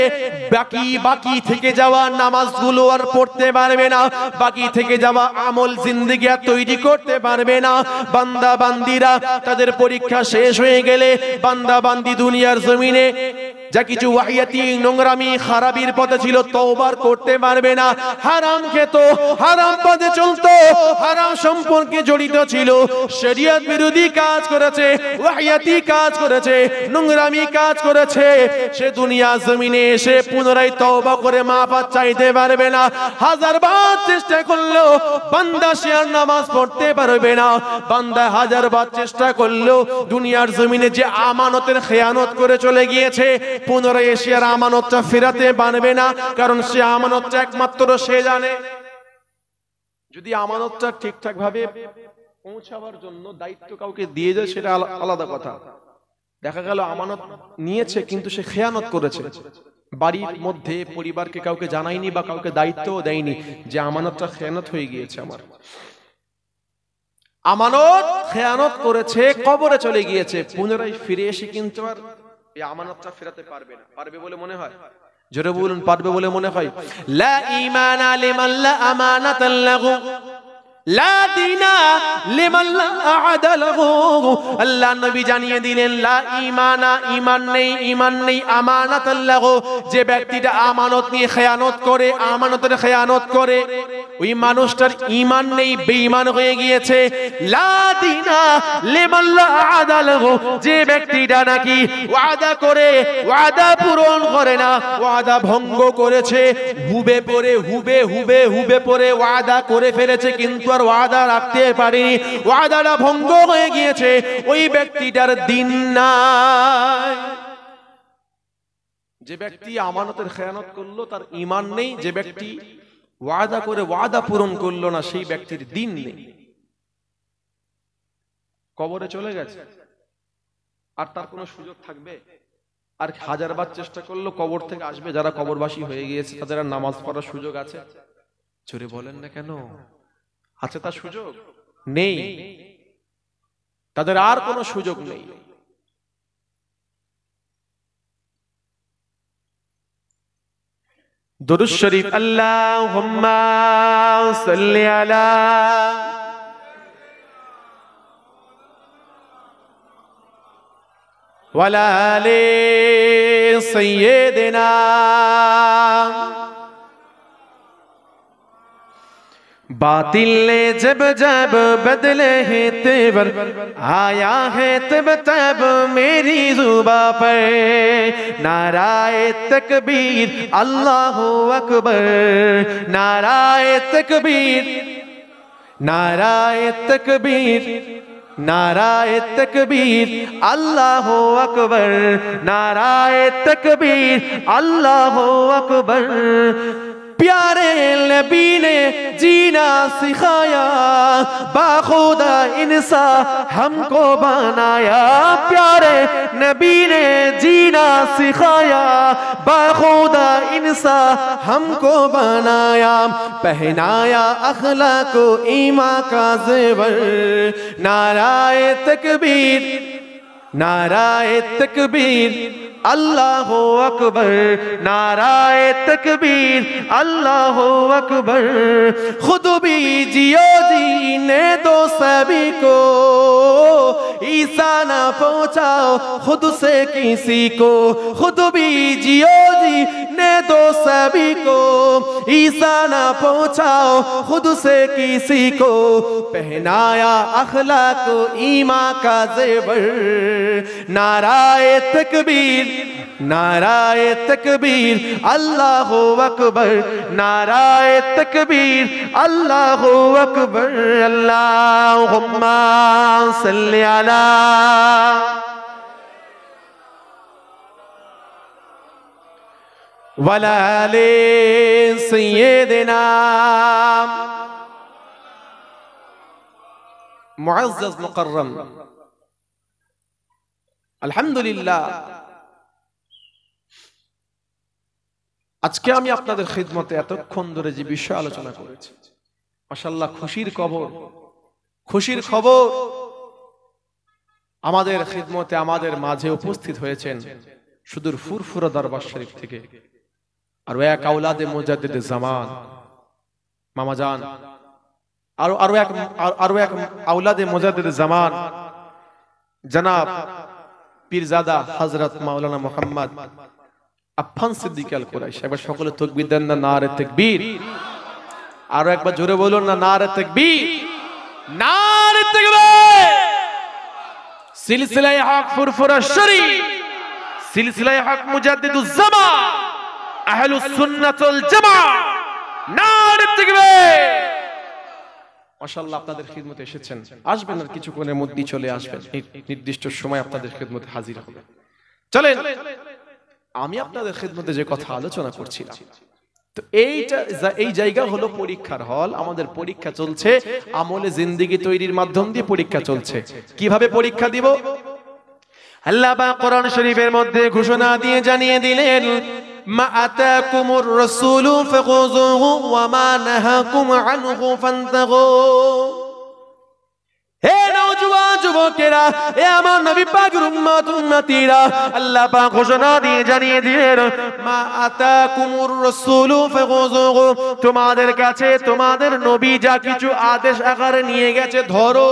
বাকি থেকে যাওয়া নামাজগুলো আর পড়তে পারবে না, বাকি থেকে যাওয়া আমল জিন্দেগি আর তৈরি করতে পারবে না। বান্দা বান্দিরা তাদের পরীক্ষা শেষ হয়ে গেলে, বান্দা বান্দি দুনিয়ার জমিনে যা কিছু ওয়াহিয়াতি, নোংরামি, খারাপির পথে ছিল, তওবার করতে পারবে না। হারাম খেত, হারাম পথে চলতো, হারাম সম্পর্কে জড়িত ছিল, শরীয়ত বিরোধী কাজ করেছে, ওয়াহিয়াতি কাজ করেছে, নোংরামি কাজ করেছে, সে দুনিয়া জমিনে এসে পুনরায় তওবা করে মাফ চাইতে পারবে না। হাজারবার চেষ্টা করলেও বান্দা সে আর নামাজ পড়তে পারবে না। বান্দা হাজারবার চেষ্টা করলেও দুনিয়ার জমিনে যে আমানতের খেয়ানত করে চলে গিয়েছে, পুনরায় এসে আর আমানতটা ফেরাতে পারবে না, কারণ সে আমানতটা একমাত্র সে জানে। যদি আমানতটা ঠিকঠাক ভাবে পৌঁছাবার জন্য দায়িত্ব কাউকে দিয়ে যায়, সেটা আলাদা কথা। দেখা গেল আমানত নিয়েছে কিন্তু সে খেয়ানত করেছে, বাড়ির মধ্যে পরিবারকে কাউকে জানায়নি বা কাউকে দায়িত্বও দেয়নি যে আমানতটা খেয়ানত হয়ে গিয়েছে, আমার আমানত খেয়ানত করেছে, কবরে চলে গিয়েছে, পুনরায় ফিরে এসে কিন্তু আর এই আমানতটা ফেরাতে পারবে না। পারবে বলে মনে হয়? জোরে বলুন, পারবে বলে মনে হয়? লা ঈমানা লিমান লা আমানাতা লাহু, লা দীনা লিমান লা আ'হাদা লাহু। আল্লাহ নবী জানিয়ে দিলেন, লা ঈমানা, ঈমান নেই, আমানাতা লাহু, যে ব্যক্তিটা আমানত নিয়ে খেয়ানত করে, আমানতের খেয়ানত করে, ওই মানুষটার ঈমান নেই, বেঈমান হয়ে গিয়েছে। লা দীনা লিমান লা আ'হাদা লাহু, যে ব্যক্তিটা নাকি ওয়াদা করে, ওয়াদা পূরণ করে না, ওয়াদা ভঙ্গ করেছে, হুবে পড়ে ওয়াদা করে ফেলেছে কিন্তু আর ওয়াদা রাখতে পারেনি, ওয়াদাটা ভঙ্গ হয়ে গিয়েছে, ওই ব্যক্তিটার দিন নাই। যে ব্যক্তি আমানতের খেয়ানত করলো তার ঈমান নেই, যে ব্যক্তি ওয়াদা করে ওয়াদা পূরণ করলো না, সেই ব্যক্তির দিন নেই, কবরে চলে গেছে, আর তার কোনো সুযোগ থাকবে? আর হাজারবার চেষ্টা করলো কবর থেকে আসবে, যারা কবরবাসী হয়ে গিয়েছে তাদের আর নামাজ পড়ার সুযোগ আছে? জোরে বলেন না কেন? আছে তার সুযোগ? নেই, তাদের আর কোনো সুযোগ নেই। দুরূদ শরীফ, আল্লাহুম্মা সাল্লি আলা ওয়ালা আলি সাইয়্যিদিনা बातिल ने जब जब बदले हैं तेवर, आया है तब तब मेरी जुबां पर नाराए तकबीर अल्लाहु अकबर, नाराए तकबीर, नाराए तकबीर, नाराए तकबीर अल्लाहु अकबर, नाराए तकबीर अल्लाहु अकबर। प्यारे नबी ने जीना सिखाया, बाखुदा इंसा हमको बनाया, प्यारे नबी ने जीना सिखाया, बाखुदा इंसा हमको बनाया, पहनाया अखलाक को ईमान का ज़ेवर, नाराए तकबीर, नाराए तकबीर अल्लाहु अकबर, नाराए तकबीर अल्लाहु अकबर। खुद भी जियो जीने दो सभी को, ईसा ना पहुंचाओ खुद से किसी को, खुद भी जियो जीने दो सभी को, ईसा ना पहुंचाओ खुद से किसी को, पहनाया अखलाक को ईमान का ज़ेवर, नाराए तकबीर, नाराए तकबीर अल्लाहु अकबर, नाराए तकबीर अल्लाहु अकबर। अल्लाहुम्मा सल्ली अला वला आले सय्यिदिना। मुअज़्ज़ज़ मुकर्रम, আলহামদুলিল্লাহ, আজকে আমি আপনাদের খিদমতে এতক্ষণ ধরে যে বিষয় আলোচনা করেছি, মাশাআল্লাহ খুশির খবর, খুশির খবর, আমাদের খিদমতে আমাদের মাঝে উপস্থিত হয়েছেন সুদূর ফুরফুরা দরবার শরীফ থেকে আর এক আওলাদে মুজাদ্দিদ জামান মামা জান, আরো এক আওলাদে মুজাদ্দিদ জামান জনাব পীরজাদা হযরত মাওলানা মুহাম্মদ আফফান সিদ্দিক আল কুরাইশি। একবার সকলে তাকবীর দেন না, নারে তাকবীর। আরো একবার জোরে বলুন না, নারে তাকবীর, নারে তাকবীর। সিলসিলায়ে হক ফুরফুরা শরীফ, সিলসিলায়ে হক মুজাদ্দিদুজ জামান, আহলুস সুন্নাত ওয়াল জামাত, নারে তাকবীর। মাশাআল্লাহ, আপনাদের খিদমতে এসেছেন, আসবেন আর কিছুক্ষণের মধ্যেই চলে আসবেন, নির্দিষ্ট সময় আপনাদের খিদমতে হাজির হবেন। চলেন, আমি আপনাদের খিদমতে যে কথা আলোচনা করছিলাম, তো এই জায়গা হলো পরীক্ষার হল। আমাদের পরীক্ষা চলছে, আমলে জিন্দেগি তৈরির মাধ্যম দিয়ে পরীক্ষা চলছে। কিভাবে পরীক্ষা দিব? আল্লাহ পাক কোরআন শরীফের মধ্যে ঘোষণা দিয়ে জানিয়ে দিলেন, মা আতাকুমুর রাসূলু ফাখুযুহু ওয়া মা নাহাকুম আনহু ফান্তাহু। হে নওজোয়ান যুবকেরা, হে আমার নবী পাকের উম্মত উম্মতিরা, আল্লাহ পাক ঘোষণা দিয়ে জানিয়ে দিলেন, মা আতাকুমুর রাসূলু ফাখুযুহু, তোমাদের কাছে তোমাদের নবী যা কিছু আদেশ আকারে নিয়ে গেছে ধরো,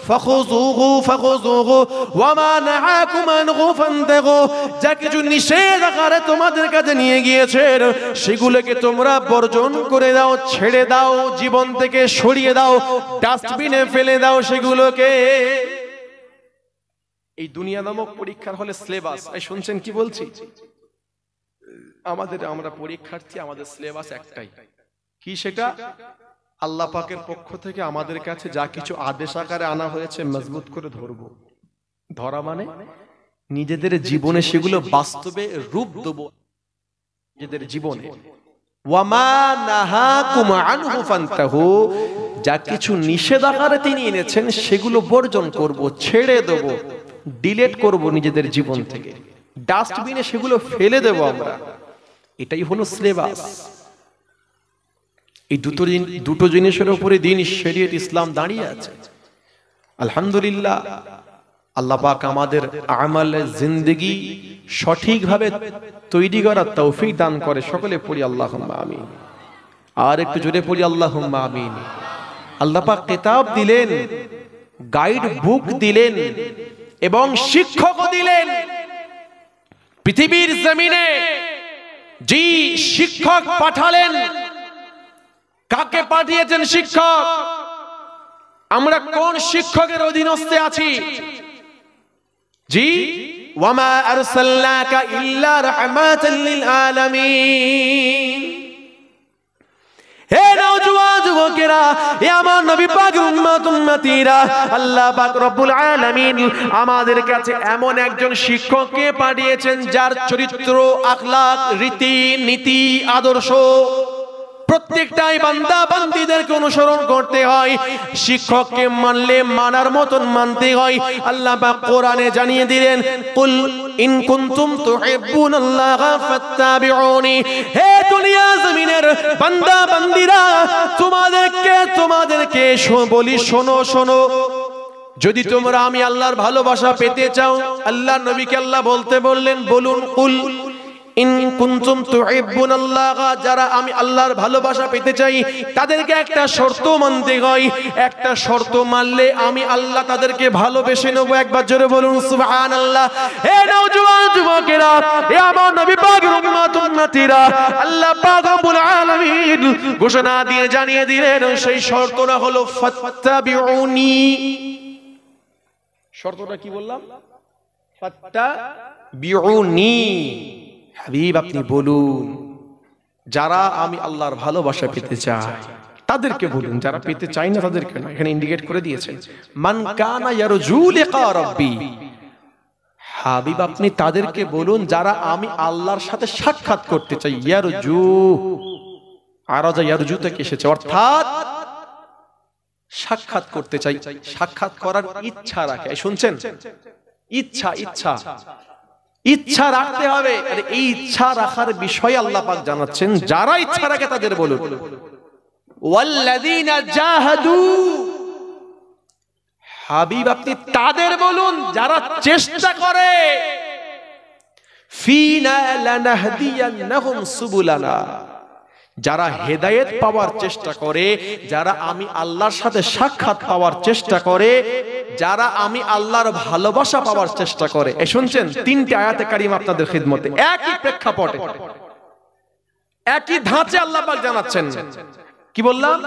ফাখুযুহু ফাখুযুহু ওয়া মা নাহাকুম আনহু ফান্তাহু, যা কিছু নিষেধ আকারে তোমাদের কাছে নিয়ে গিয়েছে সেগুলোকে তোমরা বর্জন করে দাও, ছেড়ে দাও, জীবন থেকে সরিয়ে দাও, ডাস্টবিনে ফেলে দাও সেগুলোকে। এই দুনিয়া নামক পরীক্ষার হলে সিলেবাস, এই শুনছেন কি বলছি? আমরা পরীক্ষার্থী, আমাদের সিলেবাস একটাই, কি সেটা? আল্লাহ পাকের পক্ষ থেকে আমাদের কাছে যা কিছু আদেশ আকারে আনা হয়েছে মজবুত করে ধরবো। ধরা মানে নিজেদের জীবনে সেগুলো বাস্তবে রূপ দেব, নিজেদের জীবনে ওয়ামা নাহাকুম আনহু ফান্তাহু, যা কিছু নিষেধ আকারে তিনি এনেছেন সেগুলো বর্জন করব, ছেড়ে দেব, ডিলিট করব নিজেদের জীবন থেকে, ডাস্টবিনে সেগুলো ফেলে দেব আমরা। এটাই হলো সিলেবাস। এই দুটো জিনিসের উপরে দিন শরীয়ত ইসলাম দাঁড়িয়ে আছে। আলহামদুলিল্লাহ, আল্লাহ পাক আমাদের আমালে জিন্দেগি সঠিকভাবে তৈরি করার তৌফিক দান করে। সকলে পড়ি আল্লাহুম্মা আমিন। আর একটু জোরে পড়ি আল্লাহুম্মা আমিন। আল্লাহ পাক কিতাব দিলেন, গাইড বুক দিলেন এবং শিক্ষকও দিলেন। পৃথিবীর জমিনে জি শিক্ষক পাঠালেন, কাকে পাঠিয়েছেন শিক্ষক? আমরা কোন শিক্ষকের অধীনস্থে আছি? জি, ওয়ামা আরসালনাকা ইল্লা রাহমাতাল লিল আলামিন। হে নওজোয়ান যুবকেরা, হে আমার নবী পাকের উম্মত উম্মতিরা, আল্লাহ পাক রব্বুল আলামিন আমাদের কাছে এমন একজন শিক্ষককে পাঠিয়েছেন যার চরিত্র, আখলাক, রীতি নীতি, আদর্শ প্রত্যেকটাই বান্দা বান্দীদেরকে অনুসরণ করতে হয়। শিক্ষককে মানলে মানার মতন মানতে হয়। আল্লাহ পাক কোরআনে জানিয়ে দিলেন, কুল ইন কুনতুম তুহিব্বুনাল্লাহা ফাত্তাবিউনি। হে দুনিয়া জমিনের বান্দা বান্দীরা, তোমাদেরকে বলি, শোনো শোনো, যদি তোমরা আমি আল্লাহর ভালোবাসা পেতে চাও, আল্লাহর নবীকে আল্লাহ বলতে বললেন, বলুন কুল ইন কুনতুম তুহিব্বুনাল্লাহ, যারা আমি আল্লাহর ভালোবাসা পেতে চাই তাদেরকে একটা শর্ত মানতে হয়। একটা শর্ত মানলে আমি আল্লাহ তাদেরকে ভালোবেসে নেব। একবার জোরে বলুন সুবহানাল্লাহ। হে নওজোয়ান যুবকেরা, হে আমার নবী পাকের উম্মত উম্মতিরা, আল্লাহ পাক রব্বুল আলামিন ঘোষণা দিয়ে জানিয়ে দিলেন, সেই শর্তটা হলো ফাত্তাবিউনি। শর্তটা কি বললাম? ফাত্তাবিউনি। হাবিব আপনি বলুন, যারা আমি আল্লাহর ভালোবাসা পেতে চাই তাদেরকে বলুন, যারা পেতে চাই না তাদেরকে না। এখানে ইন্ডিকেট করে দিয়েছেন, মান কানা ইয়ারজু লিকা রাব্বি। হাবিব আপনি তাদেরকে বলুন যারা আমি আল্লাহর সাথে সাক্ষাৎ করতে চাই। ইয়ারজু, আরাজা ইয়ারজু থেকে এসেছে, অর্থাৎ সাক্ষাৎ করতে চাই, সাক্ষাৎ করার ইচ্ছা রাখে। শুনছেন? ইচ্ছা, ইচ্ছা ইচ্ছা রাখতে হবে। আর এই ইচ্ছা রাখার বিষয় আল্লাহ পাক জানাচ্ছেন, যারা ইচ্ছা রাখে তাদের বলুন, ওয়াল্লাযীনা জাহাদু। হাবিব আপনি তাদের বলুন যারা চেষ্টা করে, ফিনা লানাহদিয়ান্নাহুম সুবুলানা, যারা হেদায়েত পাওয়ার চেষ্টা করে, যারা আমি আল্লাহর সাথে সাক্ষাৎ পাওয়ার চেষ্টা করে, যারা আমি আল্লাহর ভালোবাসা পাওয়ার চেষ্টা করে। এই শুনছেন, তিনটি আয়াতে কারিমা আপনাদের খিদমতে, একই প্রেক্ষাপটে, একই ধাঁচে আল্লাহ পাক জানাচ্ছেন। কি বললাম?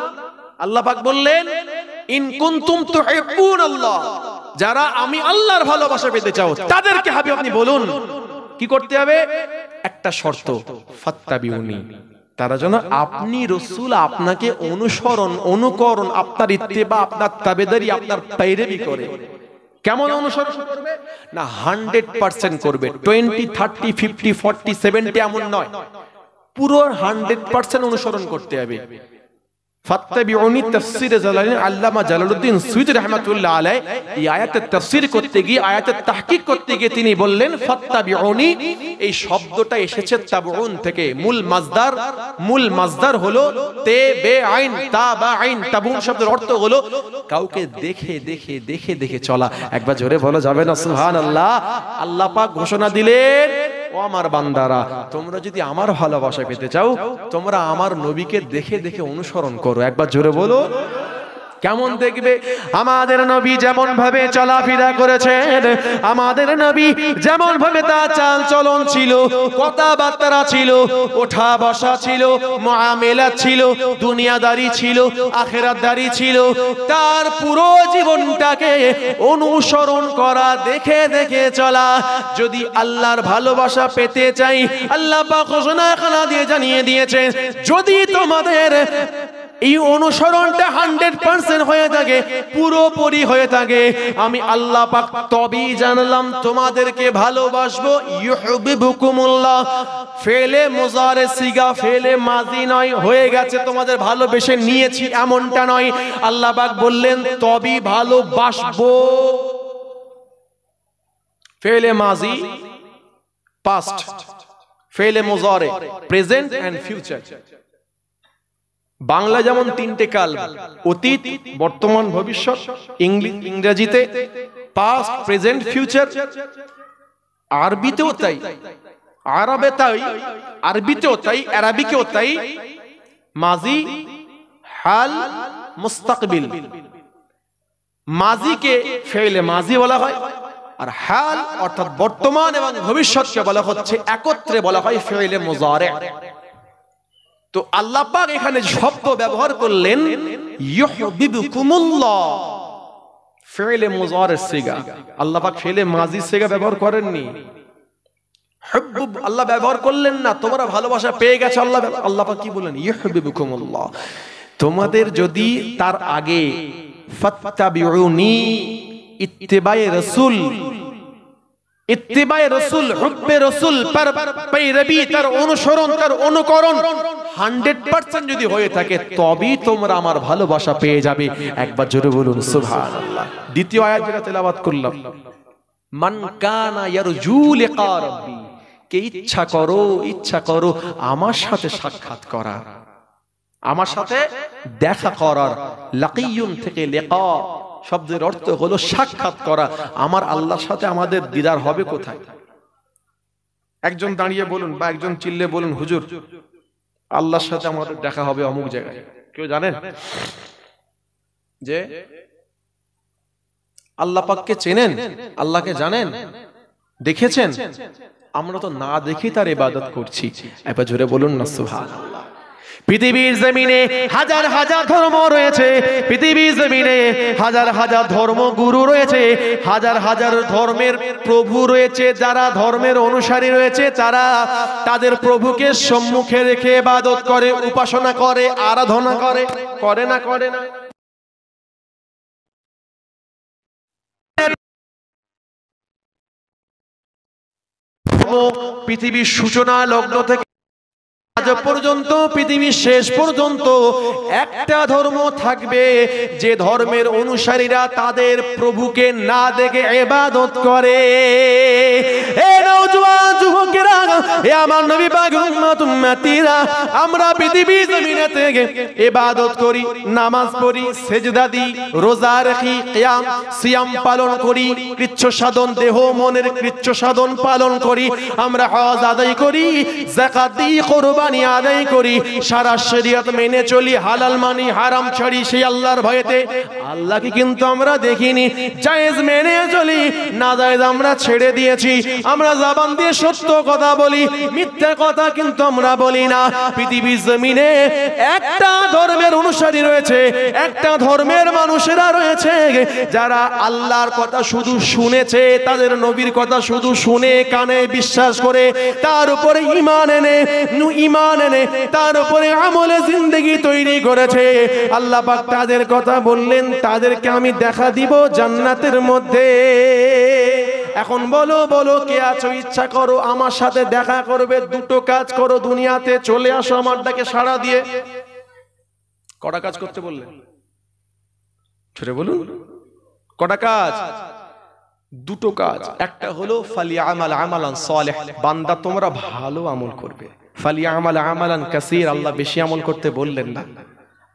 আল্লাহ পাক বললেন, ইন কুনতুম তুহিব্বুনাল্লাহ, যারা আমি আল্লাহর ভালোবাসা পেতে চাও তাদেরকে হাবিব আপনি বলুন কি করতে হবে? একটা শর্ত, ফাত্তাবিউনি, তারা যেন আপনি রাসূল আপনাকে অনুসরণ, অনুকরণ, আপনার ইত্তেবা, আপনার তাবেদারি, আপনার পায়রাবি করে। কেমন অনুসরণ করবে? না 100% করবে, 20, 30, 50, 40, 70 এমন নয়, পুরো 100% অনুসরণ করতে হবে। ফাত্তাবিউনি তাফসীরে জালালাইন আল্লামা জালালউদ্দিন সুয়ুতী রাহমাতুল্লাহ আলাইহি এই আয়াতের তাফসীর করতে গিয়ে, আয়াতের তাহকিক করতে গিয়ে তিনি বললেন, ফাত্তাবিউনি এই শব্দটা এসেছে তাবউন থেকে। মূল মাজদার হলো তাবাইন, তাবাইন। তাবউন শব্দের অর্থ হলো কাউকে দেখে দেখে দেখে দেখে চলা। একবার জোরে বলা যাবে না সুবহানাল্লাহ? আল্লাহ পাক ঘোষণা দিলেন, ও আমার বান্দারা, তোমরা যদি আমার ভালোবাসা পেতে চাও, তোমরা আমার নবীকে দেখে দেখে অনুসরণ করো। একবার জোরে বলো, কেমন দেখবে? আমাদের নবী যেমন ভাবে চলাফেরা করেছেন, আমাদের নবী যেমন ভাবে তার চাল চলন ছিল, কথাবার্তা ছিল, ওঠা বসা ছিল, মুআমেলা ছিল, দুনিয়াদারি ছিল, আখিরাতদারি ছিল, তার পুরো জীবনটাকে অনুসরণ করা, দেখে দেখে চলা। যদি আল্লাহর ভালোবাসা পেতে চাই, আল্লাহ পাক ঘোষণা দিয়ে জানিয়ে দিয়েছেন, যদি তোমাদের এই অনুসরণটা 100% হয়ে থাকে, পুরোপুরি হয়ে থাকে, আমি আল্লাহ পাক তবেই জানলাম তোমাদেরকে ভালোবাসবো। ইউহিব্বুকুমুল্লাহ ফেলে মুজারে সিগা, ফেলে মাজি নয়, হয়ে গেছে তোমাদের ভালোবেসে নিয়েছি এমনটা নয়। আল্লাহ পাক বললেন তবেই ভালোবাসবো। ফেলে মাজি পাস্ট, ফেলে মুজারে প্রেজেন্ট এন্ড ফিউচার। বাংলা যেমন তিনটে কাল, অতীত, বর্তমান, ভবিষ্যৎ। ইংরেজিতে পাস্ট, প্রেজেন্ট, ফিউচার। আরবিতেও তাই, আরবে তাই, আরবিতেও তাই, আরবিকেও তাই। মাজি, হাল, মুস্তাকবিল। মাজিকে ফেলে মাজি বলা হয়, আর হাল অর্থাৎ বর্তমান এবং ভবিষ্যৎকে বলা হচ্ছে একত্রে বলা হয় ফেলে মুজারে। তো আল্লাহ পাক এখানে শব্দ ব্যবহার করলেন ইউহিব্বুকুমুল্লাহ, ফেলে মুজারে সিগা। আল্লাহ পাক ফেলে মাজি সিগা ব্যবহার করেননি, হুব্বুব আল্লাহ ব্যবহার করলেন না। তোমরা ভালোবাসা পেয়ে গেছো, আল্লাহ পাক কি বলেন ইউহিব্বুকুমুল্লাহ। তোমাদের যদি তার আগে ফাত্তাবিউনি, ইত্তিবায়ে রাসূল, ইত্তিবায়ে রাসূল, হুব্বে রাসূল, পেরবি, তার অনুসরণ, তার অনুকরণ 100% যদি হয়ে থাকে তবেই তোমরা আমার ভালোবাসা পেয়ে যাবে। একবার জোরে বলুন সুবহানাল্লাহ। দ্বিতীয় আয়াত যেটা তেলাওয়াত করলাম, মান কানা ইয়ারজু লিকা রাব্বি, কে ইচ্ছা করো আমার সাথে সাক্ষাৎ করা, আমার সাথে দেখা করার। লাকিয়ুন থেকে লিকা শব্দের অর্থ হলো সাক্ষাৎ করা। আমার আল্লাহর সাথে আমাদের দিদার হবে কোথায়? একজন দাঁড়িয়ে বলুন বা একজন চিল্লে বলুন, হুজুর আল্লাহর সাথে আমাদের দেখা হবে অমুক জায়গায়। কেউ জানেন যে আল্লাহ পাককে চেনেন, আল্লাহকে জানেন, দেখেছেন? আমরা তো না দেখি তার ইবাদত করছি। একবার জোরে বলুন না সুবহানাল্লাহ। পৃথিবীর জমিনে হাজার হাজার ধর্ম রয়েছে, পৃথিবীর জমিনে হাজার হাজার ধর্মগুরু রয়েছে, হাজার হাজার ধর্মের প্রভু রয়েছে। যারা ধর্মের অনুসারী রয়েছে তারা তাদের প্রভুকে সম্মুখে রেখে ইবাদত করে, উপাসনা করে, আরাধনা করে। করে না? করে না? পৃথিবীর সূচনা লগ্ন থেকে আজ পর্যন্ত, পৃথিবীর শেষ পর্যন্ত একটা ধর্ম থাকবে যে ধর্মের অনুসারীরা তাদের প্রভুকে না দেখে ইবাদত করে। এ নওজোয়ান যুবকেরা, এ আমার নবী পাক উম্মতীরা, আমরা পৃথিবীর জমিনে থেকে ইবাদত করি, নামাজ পড়ি, সেজদা দিই, রোজা রাখি, কিয়াম সিয়াম পালন করি, কৃচ্ছ সাধন, দেহ মনের কৃচ্ছ সাধন পালন করি। আমরা হজ আদায় করি, যাকাত দিই, কুরবানি আদায় করি, সারা শরীয়ত মেনে চলি, হালাল মানি, হারাম ছাড়ি সেই আল্লাহর ভয়েতে। আল্লাহকে কিন্তু আমরা দেখিনি, জায়েজ মেনে চলি, না জায়েজ আমরা ছেড়ে দিয়েছি। আমরা জবান দিয়ে সত্য কথা বলি, মিথ্যা কথা কিন্তু আমরা বলি না। পৃথিবীর জমিনে একটা ধর্মের অনুসারী রয়েছে, একটা ধর্মের মানুষেরা রয়েছে যারা আল্লাহর কথা শুধু শুনেছে, তাদের নবীর কথা শুধু শুনে কানে বিশ্বাস করে, তার উপরে ঈমান এনে তার উপরে আমলে জিন্দেগি তৈরি করেছে। আল্লাহ পাক তাদের কথা বললেন, তাদেরকে আমি দেখা দিব জান্নাতের মধ্যে। এখন বলো বলো কে আছো, ইচ্ছা করো আমার সাথে দেখা করবে? দুটো কাজ করো, দুনিয়াতে চলে আসো আমার ডাকে সাড়া দিয়ে। কটা কাজ করতে বললেন? ছোটে বলুন, কটা কাজ? দুটো কাজ। একটা হলো ফালিয়ামাল আমালান সালেহ, বান্দা তোমরা ভালো আমল করবে। ফালিয়ামাল আমালান কাসীর, আল্লাহ বেশি আমল করতে বললেন না।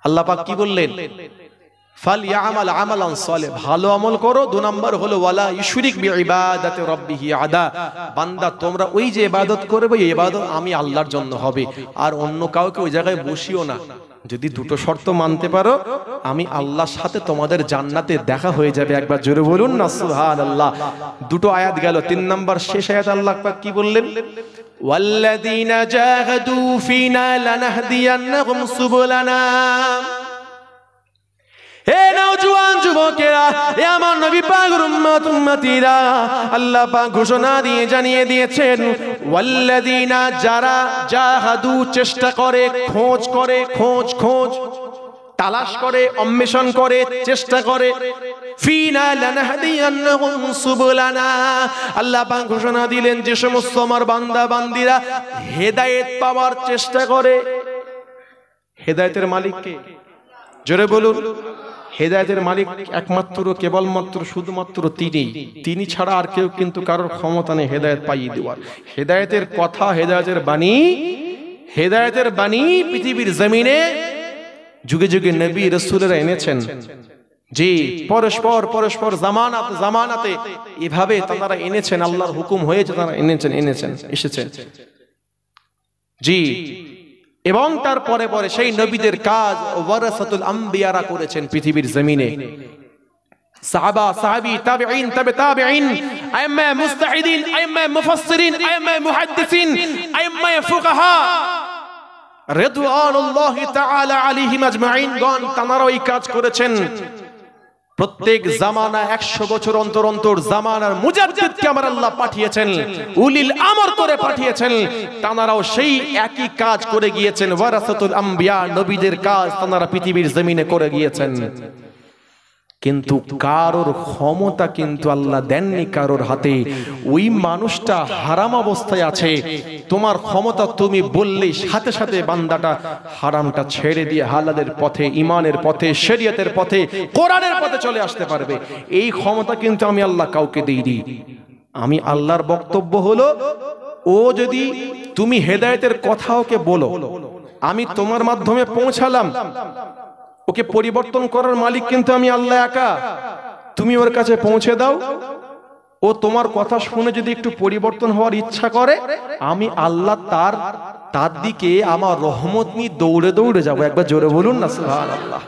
আল্লাহ পাক কি বললেন? ফালিয়ামাল আমালান সালেহ, ভালো আমল করো। দুই নাম্বার হলো ওয়ালা ইউশরিক বিইবাদাতি রাব্বিহি আদা, বান্দা তোমরা ওই যে ইবাদত করবে এই ইবাদত আমি আল্লাহর জন্য হবে, আর অন্য কাউকে ওই জায়গায় বসিও না। যদি দুটো শর্ত মানতে পারো আমি আল্লাহর সাথে তোমাদের জান্নাতে দেখা হয়ে যাবে। একবার জোরে বলুন না সুবহানাল্লাহ। দুটো আয়াত গেল, তিন নাম্বার শেষ আয়াত আল্লাহ পাক কি বললেন? ওয়াল্লাযীনা জাহাদু ফিনা লানাহদিয়ান্নাহুম সুবুলানা। হে নওজোয়ান যুবকেরা, হে আমার নবী পাক উম্মতীরা, আল্লাহ পাক ঘোষণা দিয়ে জানিয়ে দিয়েছেন ওয়াল্লাযীনা, যারা জাহাদু চেষ্টা করে, খোঁজ করে, খোঁজ তালাশ করে, অন্বেষণ করে, চেষ্টা করে। ফিনা লানাহদিয়ান্নাহুম সুবুলানা, আল্লাহ পাক ঘোষণা দিলেন যে সমস্ত আমার বান্দা বান্দিরা হেদায়েত পাওয়ার চেষ্টা করে। হেদায়েতের মালিক কে? জোরে বলুন। হেদায়েতের মালিক একমাত্র, কেবলমাত্র, শুধুমাত্র তিনি ছাড়া আর কেউ কিন্তু কারোর ক্ষমতা নেই হেদায়েত পাইয়ে দেওয়ার। হেদায়েতের কথা, হেদায়েতের বাণী পৃথিবীর জমিনে যুগে যুগে নবী রাসূলেরা এনেছেন। জি, পরস্পর জামানাতে এভাবে তারা এনেছেন, আল্লাহর হুকুম হয়েছে, তারা এসেছেন। জি, এবং তার পরে সেই নবীদের কাজ ওয়ারাসাতুল আম্বিয়ারা করেছেন পৃথিবীর জমিনে। সাহাবা, সাহাবী, তাবেঈন, তাবেঈন, আইম্মা মুস্তাহিদিন, আইম্মা মুফাসসিরিন, আইম্মা মুহাদ্দিসিন, আইম্মা ফুকাহা রিদওয়ানুল্লাহি তাআলা আলাইহিম আজমাইন গণ, তারা ওই কাজ করেছেন। প্রত্যেক জামানা 100 বছর অন্তর অন্তর জামানার মুজাদ্দিদকে আমার আল্লাহ পাঠিয়েছেন, উলিল আমর করে পাঠিয়েছেন। তারাও সেই একই কাজ করে গিয়েছেন। ওয়ারাসাতুল আম্বিয়া, নবীদের কাজ তারা পৃথিবীর জমিনে করে গিয়েছেন। কিন্তু কারোর ক্ষমতা কিন্তু আল্লাহ দেননি কারোর হাতে। ওই মানুষটা হারাম অবস্থায় আছে, তোমার ক্ষমতা তুমি বললেই সাথে সাথে বান্দাটা হারামটা ছেড়ে দিয়ে হালালের পথে, ইমানের পথে, শরীয়তের পথে, কোরআনের পথে চলে আসতে পারবে। এই ক্ষমতা কিন্তু আমি আল্লাহ কাউকে দেইনি। আমি আল্লাহর বক্তব্য হলো, ও যদি তুমি হেদায়েতের কথা ওকে বলো, আমি তোমার মাধ্যমে পৌঁছালাম, ওকে পরিবর্তন করার মালিক কিন্তু আমি আল্লাহ একা। তুমি ওর কাছে পৌঁছে দাও, ও তোমার কথা শুনে যদি একটু পরিবর্তন হওয়ার ইচ্ছা করে, আমি আল্লাহ তার দিকে আমার রহমত নিয়ে দৌড়ে দৌড়ে যাবো। একবার জোরে বলুন না সুবহানাল্লাহ।